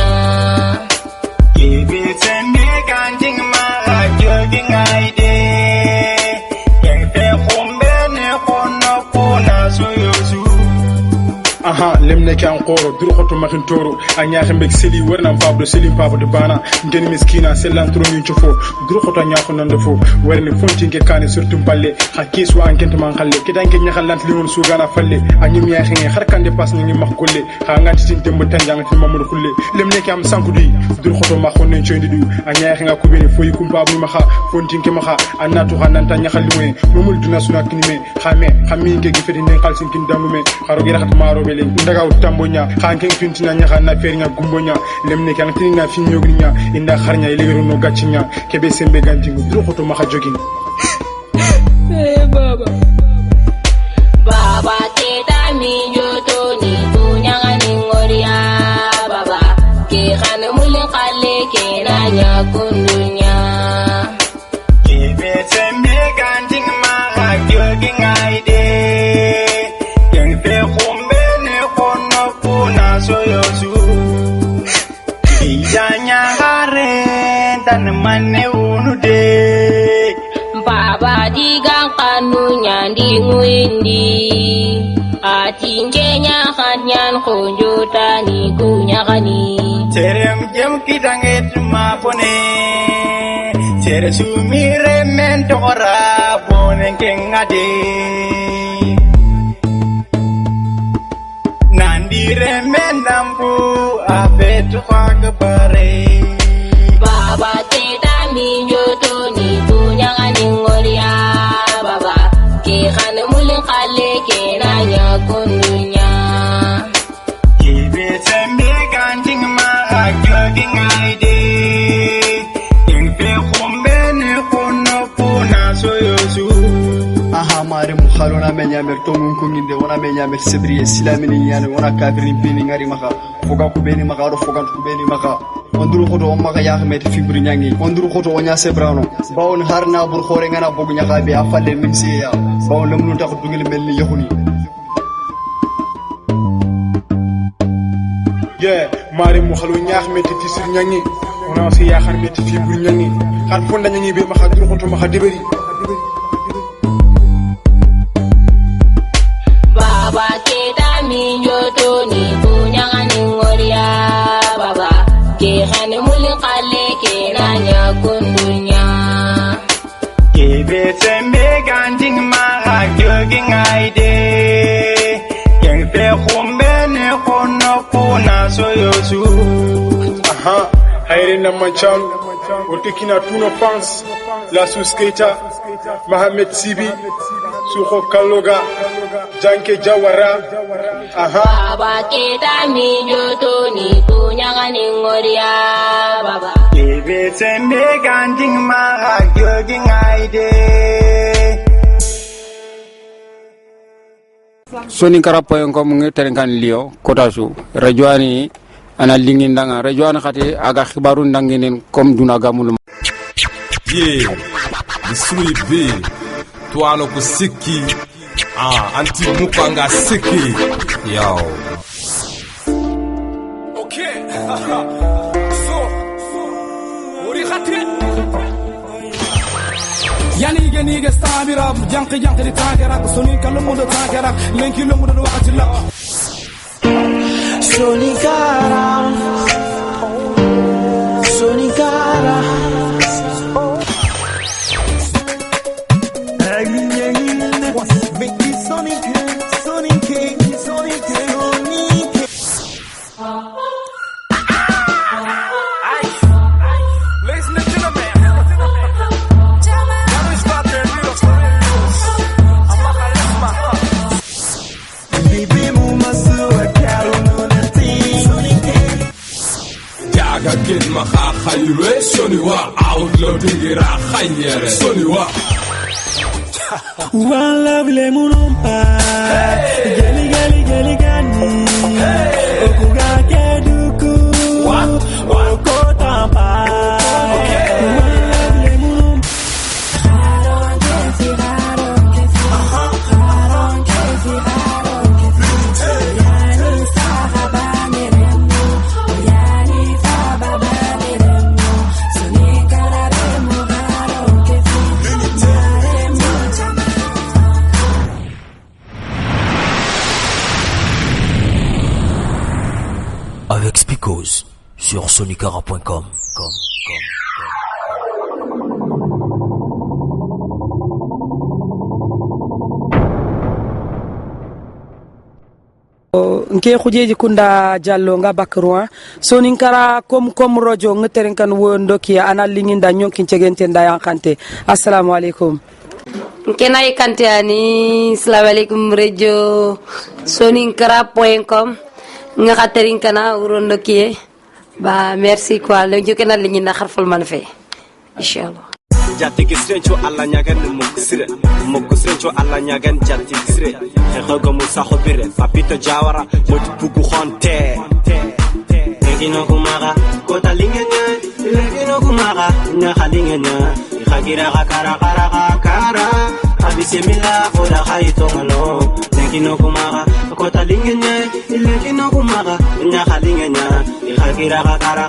lemne ke an qoro dur khoto makin toro anya xembek seli werna pablo seli pablo de bana ngeni miskina selan tro ñu fo dur khoto nya ko nan defo werne fonti ke kane surtout balle hakisu ankent man xalle kitanke nya xalant li won sugana falle anyum ya xenge xar kande pas ñi mak golle ha ngati tin tembe tanjang ti mamadou fulle lemne ke am sankudi dur khoto ma xonne ciondi du anya xenga ko beni foyi kumpa bu ma xa fonti ke ma xa anatu xanan tan nya xalli moy momul duna suna kinime xame xami nge gi fedi ne xalsin kin dangume xaro gi raxat maro be len ndaga tambonya xanken fintina nya xana fernya gumbonya lemne ke antina fi ñogninya inda xarnya ilegero no gaccinya kebe sembe ganti dur khoto ma xa jogin baba baba te dami joto ni tunya ngani ngoria baba ke khane mule khale ke nanya kundunya kebe sembe ganti ma ha jogi ngaide yang te khombe ne kono kuna soyosu ijanya hare tan manne unude baba diga kanunya ndi nguindi atingenya khanyan khunjuta ni kunya kani terem jem kitanget ma pone tere sumire men tora pone kengade nandire men dampu abetu khakbare baba teta minjoto ni kunya kani ngoria baba ke khane mulin khale ke nanya kundunya kebe sembe ganting ma agyogi ngaide yang pe khombe ne kono kuna soyosu aha mare mukhalona menya merto mun kunginde wana menya mer sebriye silamini yani wana kafirin bini ngari maka foga ku beni maka ro foga ku beni maka onduru khoto maka ya xamete fibri nyangi onduru khoto onya sebrano bawon harna bur khore ngana bogu nyaka be afalle nimsi ya bawon lamnu tax dugel melni yahuni mari mu xalu ñaax metti ci sir ñangi ona aussi ya xar metti fi bur ñangi xar fonda ñangi be ma xadur ko to ma xadiberi baba ke dami joto ni kunya ngani ngoria baba ke khane muli khale ke nanya kundunya kebe sembe ganting ma agyogi ngaide yang te khombe ne kono kuna soyosu aha hayre na manchan wotikina tuno fans la susketa Mohamed Sibi Suko Kaloga Janke Jawara aha baba ke dami joto ni kunya ngani ngoria baba kebe sembe ganting ma agyogi ngaide Soninkarap.com ngi terenkan Lio Kotasu rajoani ana lingin danga rajoani khati aga khibaru ndanginen kom duna gamul ye bisui be to ano kusiki anti mukanga siki yo okay so uri khati yani gani ga stabira janki di tagara soni kalamu do tagara lenki lumu do wakati la sonikara Get my high Sony wa outlaw dingira khayere Sony wa one love lemunumpa geli geli geli gani okuga keduku okotampa sonicara.com. nke xujeji kunda jallo nga bakruan sonin kara kom rojo ngeteren kan wondo ki ana linginda nyonkin cegente nda yankante. Assalamu alaikum. Kena ikante ani assalamu alaikum radio soninkara.com nga xaterin kana urondo ki ba merci quoi le jokena linginda xarfal man fe inshallah. Jati kisrencho alla nyagan mukusrencho alla nyagan jati kisre khogo musa khobire papito jawara mutbugu khonte ngino kumaga kota lingenya ngino kumaga nya khalingenya khagira kara abisemila oda khaito no ngino kumaga kota lingenya ngino kumaga nya khalingenya khagira kara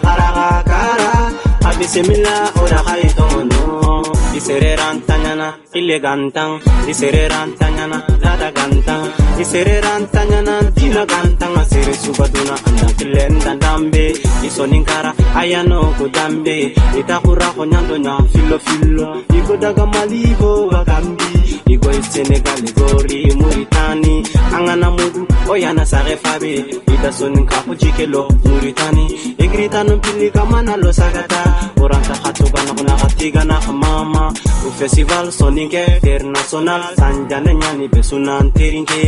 abisemila oda khaito no Isereran tanyana ilegantang isereran tanyana dada gantang isereran tanyana dina gantang asere subaduna anda kilenda dambe isoninkara ayano kudambe itakura konyando nya filo iko daga maligo bagambi iko Senegal gori Muritani angana mudu oyana sare fabe ita soninka kujikelo Muritani igrita no pilika mana lo sagata oranta khatuga na khatiga na mama au festival soninke international sanjane nyani besunan terinke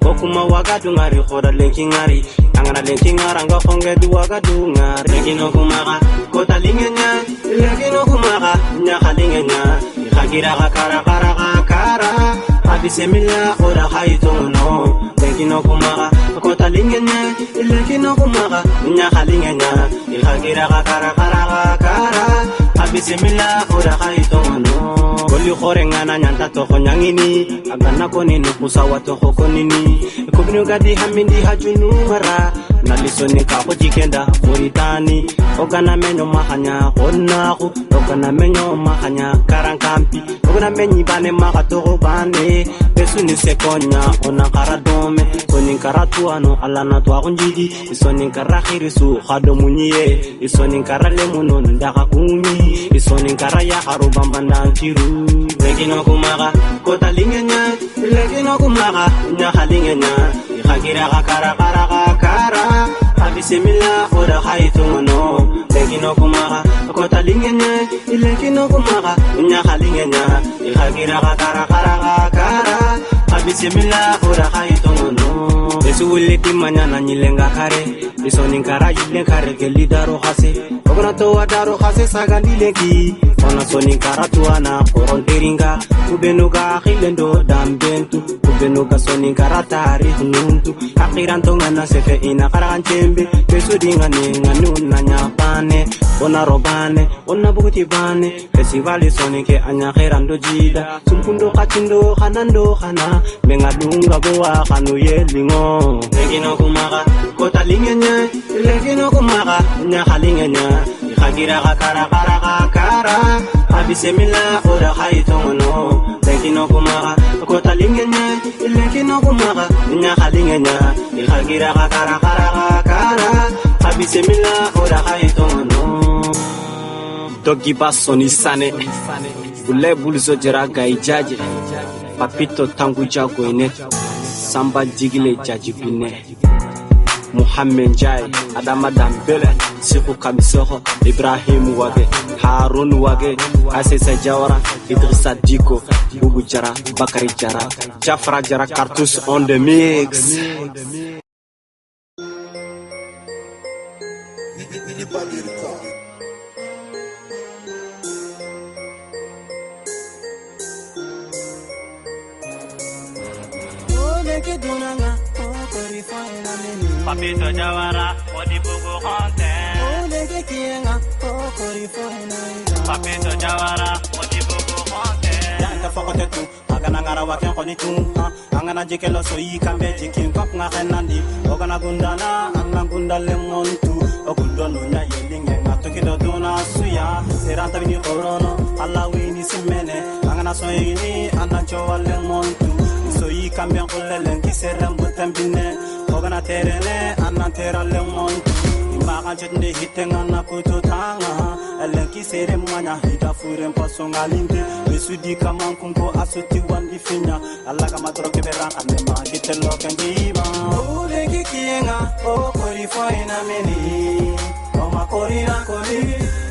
okuma wagadu ngari khoda lenkingari angana lenkingara nga khonge du wagadu ngari ngino kumaga kota lingenya ngino kumaga nya khalingenya khagira kara abisemila oda haito no ngino kumaga kota lingenya ngino kumaga nya khalingenya khagira kara abisemila oda haito no Koli khore ngana nyanta to khonyangini agana koni nukusa wato khokonini kubinu gadi hamindi hajunu mara nalisoni ka khojikenda Muritani ogana menyo mahanya onnaku ogana menyo mahanya karankampi ogana menyi bane makato bane besuni sekonya ona karadome soni karatuano alana to akunjidi soni karakhirisu khado munyiye soni karale munon ndaka kumi soni karaya harubamba ntiru Legino kumaga kota lingenya legino kumaga nya khalingenya khagira kara abisemila oda haito no legino kumaga kota lingenya legino kumaga nya khalingenya khagira kara abisemila oda haito no esuwele timanya na nyilenga kare isoninkara yile kare kelidaro khase ogona to wadaro khase sagandileki ona soninkara tuana koronteringa kubenuka khilendo dambentu kubenuka soninkara tarikh nuntu akhiranto ngana sefe ina karanchembe besudinga ninganu nanyapane ona robane ona bukuti bane festival sonike anya khirando jida sumpundo khachindo khanando khana mengadunga boa khanu yelingo legino kumaga kota lingenya legino kumaga nya khalingenya khagira kara abisemila oda haito no legino kumaga kota lingenya legino kumaga nya khalingenya khagira kara abisemila oda haito no dogi basoni sane bulle bulzo jara gaijaje papito tangu jago inet samba jigile jaji bine Muhammed Jai Adama Dambele Sifu Kamisoho Ibrahim Wage Harun Wage Asesa Jawara Idrissa Diko Bubu Jara Bakari Jara Jafra Jara Cartouche on the mix Papito Jawara, Odibugo Honte. Papito Jawara, Odibugo Honte. Yanta fokote tu, agana ngara waken koni tu. Angana jikelo so yi kambe jikin kop nga khenandi. Ogana gundana, angana gundale montu. Ogudono nya yelinge ngatoki do dona suya. Seranta vini korono, alla wini simene. Angana so yini, anacho wale montu. So yi kambe kulele, kiserem butembine. Ogana terene, anna terale montu. anjet ne hitenga na kututanga elenki sere mwanya hita furen pasonga linde besudi kama kunko asuti wandi finya alla kama troke beran anema gitelo kanjiba ule kikienga o kori faina meni kama korina kori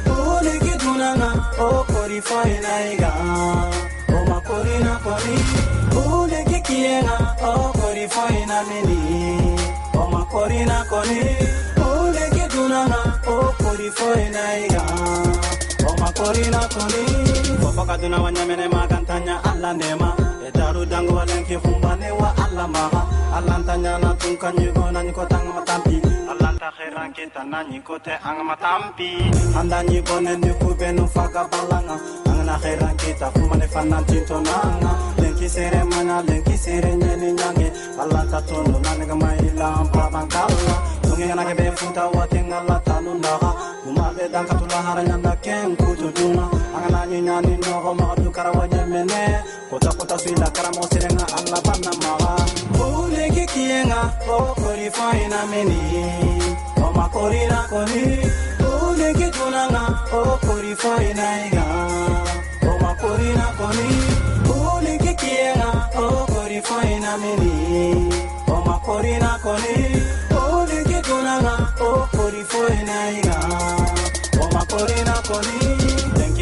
ule kidunanga o kori faina iga kama korina kori ule kikienga o kori faina meni kama korina kori ule kidunanga o kori faina iga kama korina kori fofaka duna wanyamene magantanya alla nema daru dango walenki fumbane wa alla maha allantanya na tunkanyi gona nyiko tang matampi allanta khairan kita na nyiko te ang matampi andanyi gone ndiku benu faga balanga angna khairan kita fumane fanan tintonanga lenki sere mana lenki sere nyeni nyange allanta tono nanaga maila ampa bangkala tungi nage be futa watenga la tanunaga umabe danka tula haranya na ken kutuduna angna nyani no ma du karawanya mene kota kota suila karamo serenga alla banna maga ule kikienga o kori faina meni o makorina koni ule kitunanga o kori faina iga o makorina koni ule kikienga o kori faina meni o makorina koni ule kitunanga o kori faina iga o makorina koni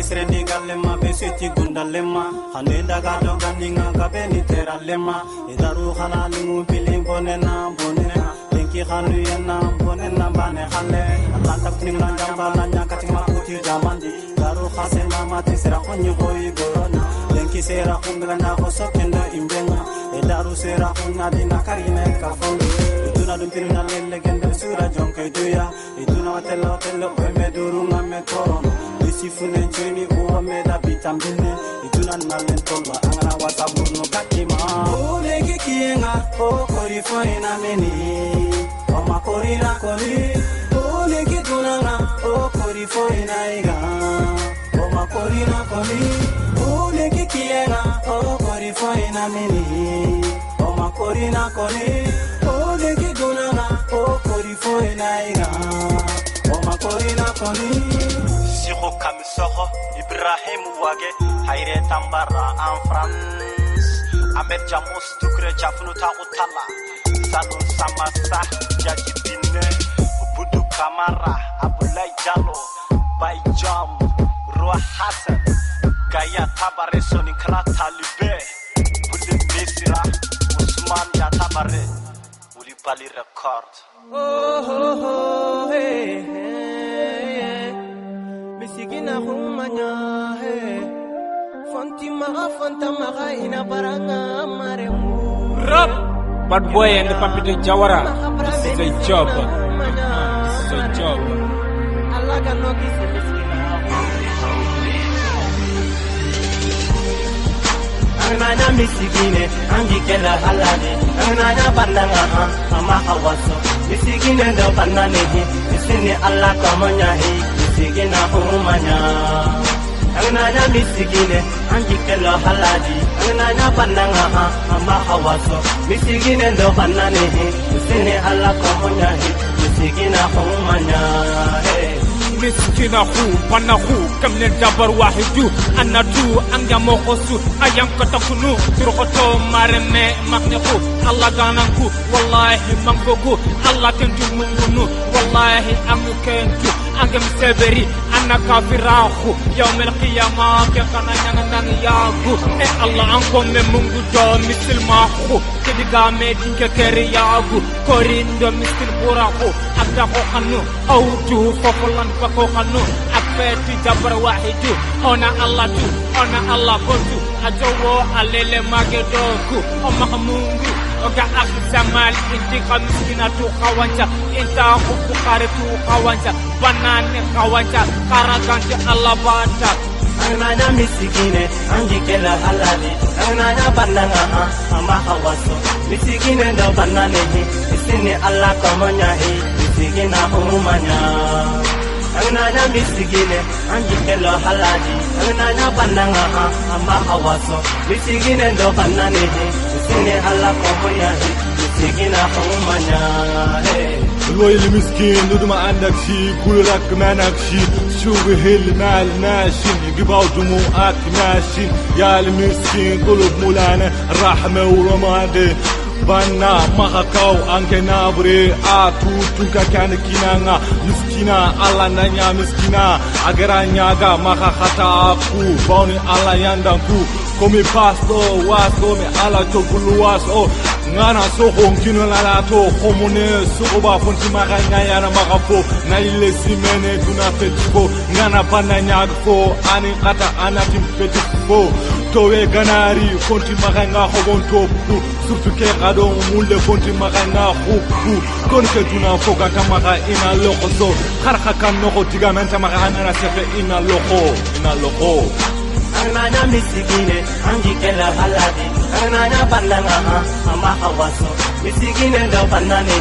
Srendi galema besiti gundalema hanenda gado ganinga kabeni teralema idaru khana limu bilim bonena bonena lenki khanu yena bonena bane khale Allah takning lanjamba lanya katima kuti jamandi daru khasena mati sera khonyi hoyi gorona lenki sera khungana khosokenda imbenga idaru sera khunga dina karine kafongi ituna dumpirina legende sura jonke duya ituna watelo telo meduru ngame torono sifune cheni uwa meda bitambine ituna nalentola angana wasaburno katima ule kikienga o kori faina meni o makorina kori ule kitunanga o kori faina iga o makorina kori ule kikienga o kori faina meni o makorina kori ule kitunanga o kori faina iga o makorina kori Siko Kamisoho, Ibrahim Wage, Haire Tambara en France, Ahmed Jamos, Tukre Jafnuta Utala, Salon Samasa, Jaji Bine, Budu Kamara, Abulai Jalo, Bayjam, Roa Hassan, Gaya Tabare Sonikra Talibe, Budu Mesira, Usman Yatabare, Ulibali Record. Oh, hey, hey. Sigina humanya he Fantima Fantama ina baranga maremu Rap Bad boy and the Papito Jawara. This is a job. This is a job. Allah can knock his Anana misigine angikela halale anana bandanga ama hawaso misigine ndo banane isini Allah kamanya misigina humanya anana misigine angikela halale anana bandanga ama hawaso misigine ndo banane isini Allah kamanya misigina humanya مسكينة خو بناخو كمل جبر واحد أنا تو أنجا مخصو أيام كتكونو تروحتو مرمى مغنيكو الله غانانكو والله مانكوكو الله كنتو منونو والله أمو كنتو أنجا مسابري أنا كافراخو يوم القيامة كنا نغنان ياغو الله أنكم منغو جو مثل ماخو كدي غامي دينك كرياغو كوريندو مثل براخو أبداخو خنو أو جو ففلان bako khanu afeti jabar wahidu ona allah tu ona allah kontu ajowo alele magedoku o mahmungu oga aksamal inti khamskina tu khawanja inta khubbu qaratu khawanja banane khawanja karagante allah bata anana misigine angikela halali anana bananga ama hawaso misigine ndo banane isini allah kamanya misigina humanya anana misigine angikelo halali anana bananga ama hawaso misigine ndo banane isini Allah komoya misigina kumanya الويل مسكين دود ما عندك شي كل لك ما نكشي شوف هل مال ماشين يقبعوا دموعك ماشين يا المسكين قلوب مولانا الرحمة ورمادي Bana makakau anke nabre atu tuka kan kinanga miskina ala nanya miskina agaranya ga makakata aku bauni ala yandanku komi pasto waso me ala tokulu waso ngana so honkino la to komune so ba fonti maganya yana makafo na ile simene tuna petiko ngana pananya fo ani kata anatim petiko towe ganari fonti maganga hobon topu surtout ke gadon mulle fonti maganga huku kon ke tuna fo kata maga ina loko so kharkha kan no diga menta maga ana sefe ina loko Ananya misigine angikela haladi Ananya balanga amba hawaso misigine ndo banane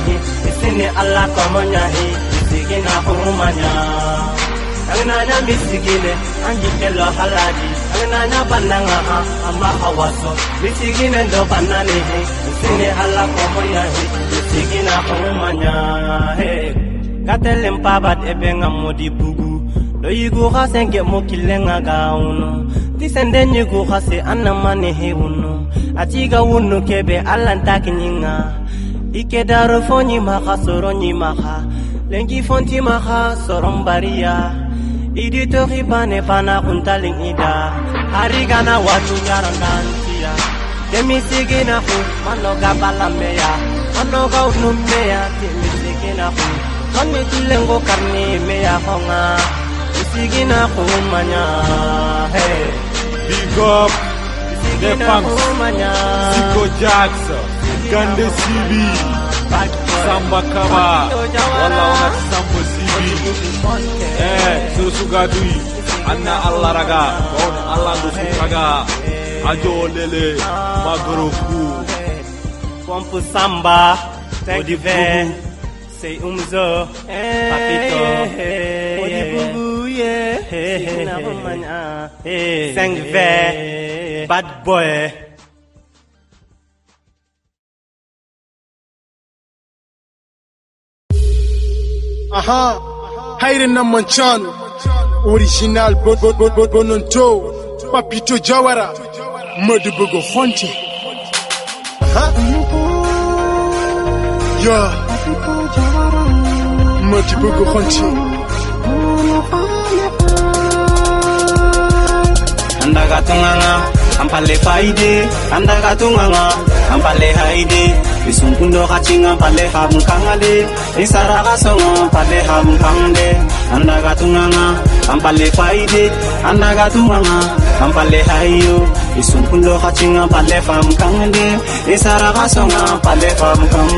isini Allah komonya misigina kumanya Ananya misigine angikela haladi Ananya balanga amba hawaso misigine ndo banane isini Allah komonya misigina kumanya Katelem pabat ebenga modi bugu lo yigo khasenge mokilenga gauno tisende nyigo khase anamane hewuno atiga wunu kebe alanta kinyinga ikedaro fonyi makasoro nyimaha lengi fonti maha sorombaria idito ribane pana kuntaling ida harigana watu nyarandantia demisigina hu manoga balameya manoga unumeya demisigina hu Kami tulengo karni meya honga Isigina kumanya hey Big up The Funks Zico Jackson Gande CB Samba Kaba Wala ona Sambo CB Susu Gadui Anna Allah Raga Bauni Allah Dusu Raga Ajo Lele Magoroku Pompu Samba Thank you very Say umzo, papito, odi bubu ye, sikina kumanya, sengve, bad boy. Aha, hayre na manchano, original bononto, papito Jawara, mode bugo honte. Aha, yeah. Moti bugo khonchi Andaga tunganga ampale faide andaga tunganga ampale haide isumpundo kachinga pale ham kangale isaraga songa pale ham kangde andaga tunganga ampale faide andaga tunganga ampale hayo isumpundo kachinga pale ham kangde isaraga songa pale ham kang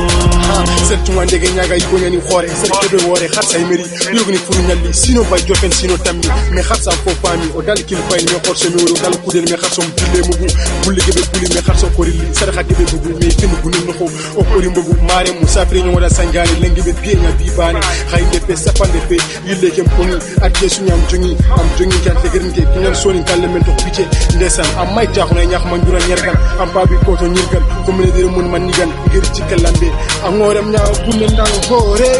Sel tungande genyaga ikonya ni khore sel kebe wore khatsa imeri yogni furu nyalli sino bay jofen sino tammi me khatsa fo fami o dal kil fay me khorse mi woro dal kudel me khatsom dile mugu bulle gebe buli me khatso korili saraka gebe bugu me tin gunu no o kori mbugu mare musafiri ni wala sangani lengi be bienya bibane khayde pe sapande pe yille kem poni adje suñu am jongi kan te gërnge kinal soni kalle men to picce ndesan am may jaxuna ñax man dura ñergal am babi ko to ñirgal ko mene dire mun man nigal ngir ci kalambe ngorem nya bunne ndang gore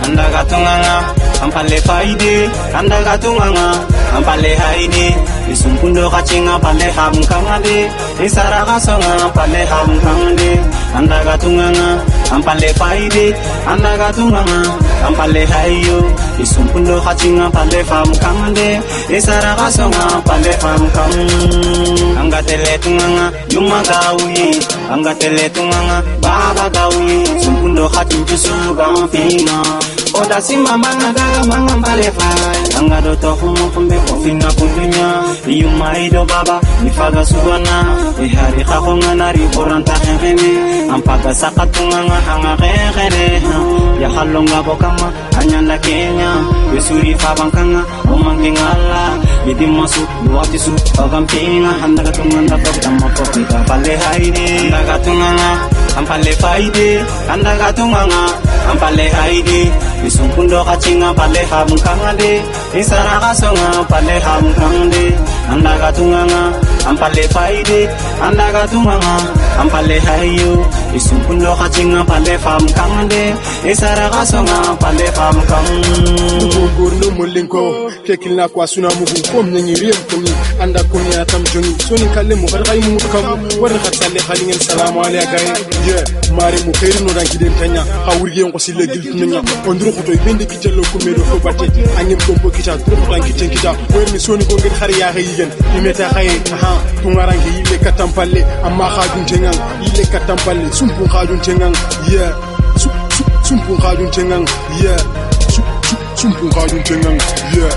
andaga tunganga ampale faide andaga tunganga ampale haide isumpundo kachinga pale ham kangale isaraga songa pale ham kangale andaga tunganga ampale faide andaga tunganga ampale hayo isumpundo kachinga pale ham kangale isaraga songa pale ham kang angatele tunganga yumagawi angatele tunganga baba gawi sumpundo kachinga suga fina Oda sima manga daga manga mbale fai Anga doto humo kumbe kofina kundunya Iyumaido baba ifaga suwana Ihari kakonga nari koranta khengene Ampaka sakatunga nga hanga khengene Ya halonga bokama anyanda Kenya Yesuri fabankanga omange ngala Yedi masu luwati su Ogampinga handaga tunganda Tokdama kopita pale haide Handaga tunganga ampale faide Handaga tunganga ampale haide Isumpundo kachinga pale ham kangade Isaraga songa pale ham kangde Andaga tunganga ampale faide Andaga tunganga ampale hayo Isumpundo kachinga pale fam kangde Isaraga songa pale fam kang Gurnu mulinko Kekilna kwa suna mugu Kom nyengi riem kumi Anda kuni atam joni Soni kale mu hargai mu kamu Wari khatsale khalingen salamu alaikum Yeah Mare mu khairu no ranki den tanya Hawurgi yon kosi le gil tunanya Ondru khutoy bende kitelo kumedo fo bate Angem kompo kita Dru khutan kitchen kita Werni soni ko ngir khari ya hayigen Imeta khaye aha tungarangi ile katampalle Amma khadun tengang ile katampalle Sumpun khadun tengang Yeah Sumpun khadun tengang Yeah Sumpun khadun tengang Yeah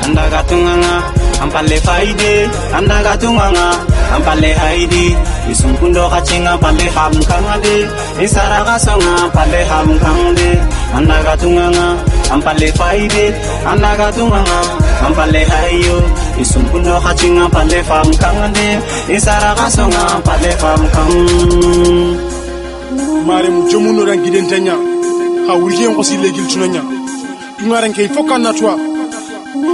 Anda gatunganga ampale faide Anda gatunganga ampale haidi Isumpundo kachinga pale ham kangade Isaraga songa pale ham kangde Anda gatunganga ampale faide Anda gatunganga ampale hayo Isumpundo kachinga pale ham kangade Isaraga songa pale ham kang Mare mu jomuno rangiden tanya Hawurgi yon kosi legil tunanya Tungaran kay fokan na toi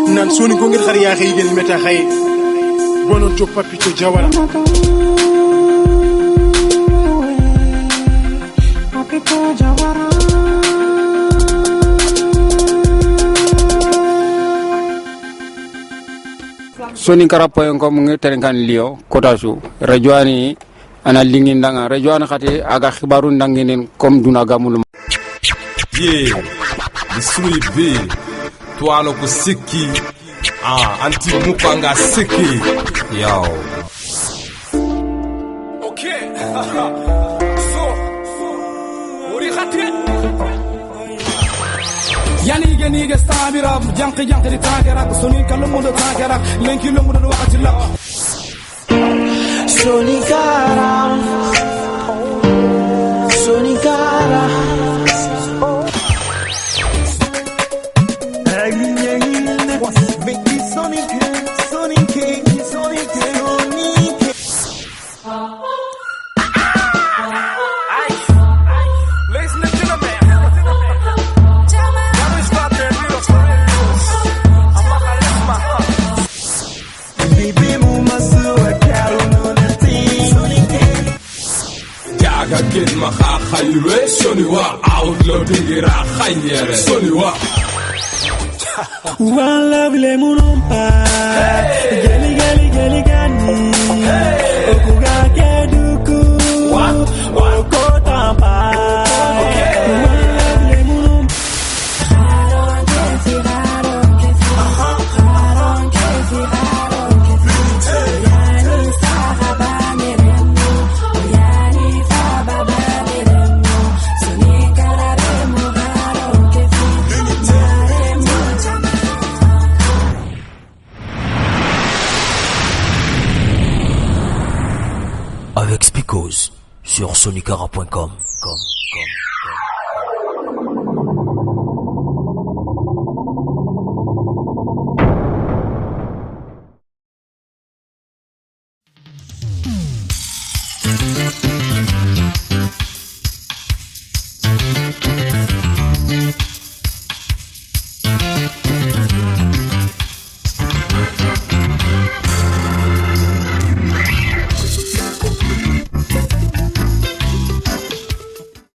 Nan soni ko ngir khari ya hayigen meta khaye Bono to Papito Jawara Soninkara.com ngi terenkan Lio Kotasu Rajoani ana lingin danga Rajoani khati aga khibaru ndanginen kom duna gamul Yeah Bisui B Tuano kusiki anti mupanga siki Yo Okay So Uri khati Yani nige stabira janki di tagarak Sonin kalumundo tagarak Lenki lumundo wakati la Sonikara Kid maha khalwe soniwa outlaw digira khayere soniwa One love lemon pie Geli gani Okuga keduku Okotampa One love lemon Avec Spikos sur sonikara.com.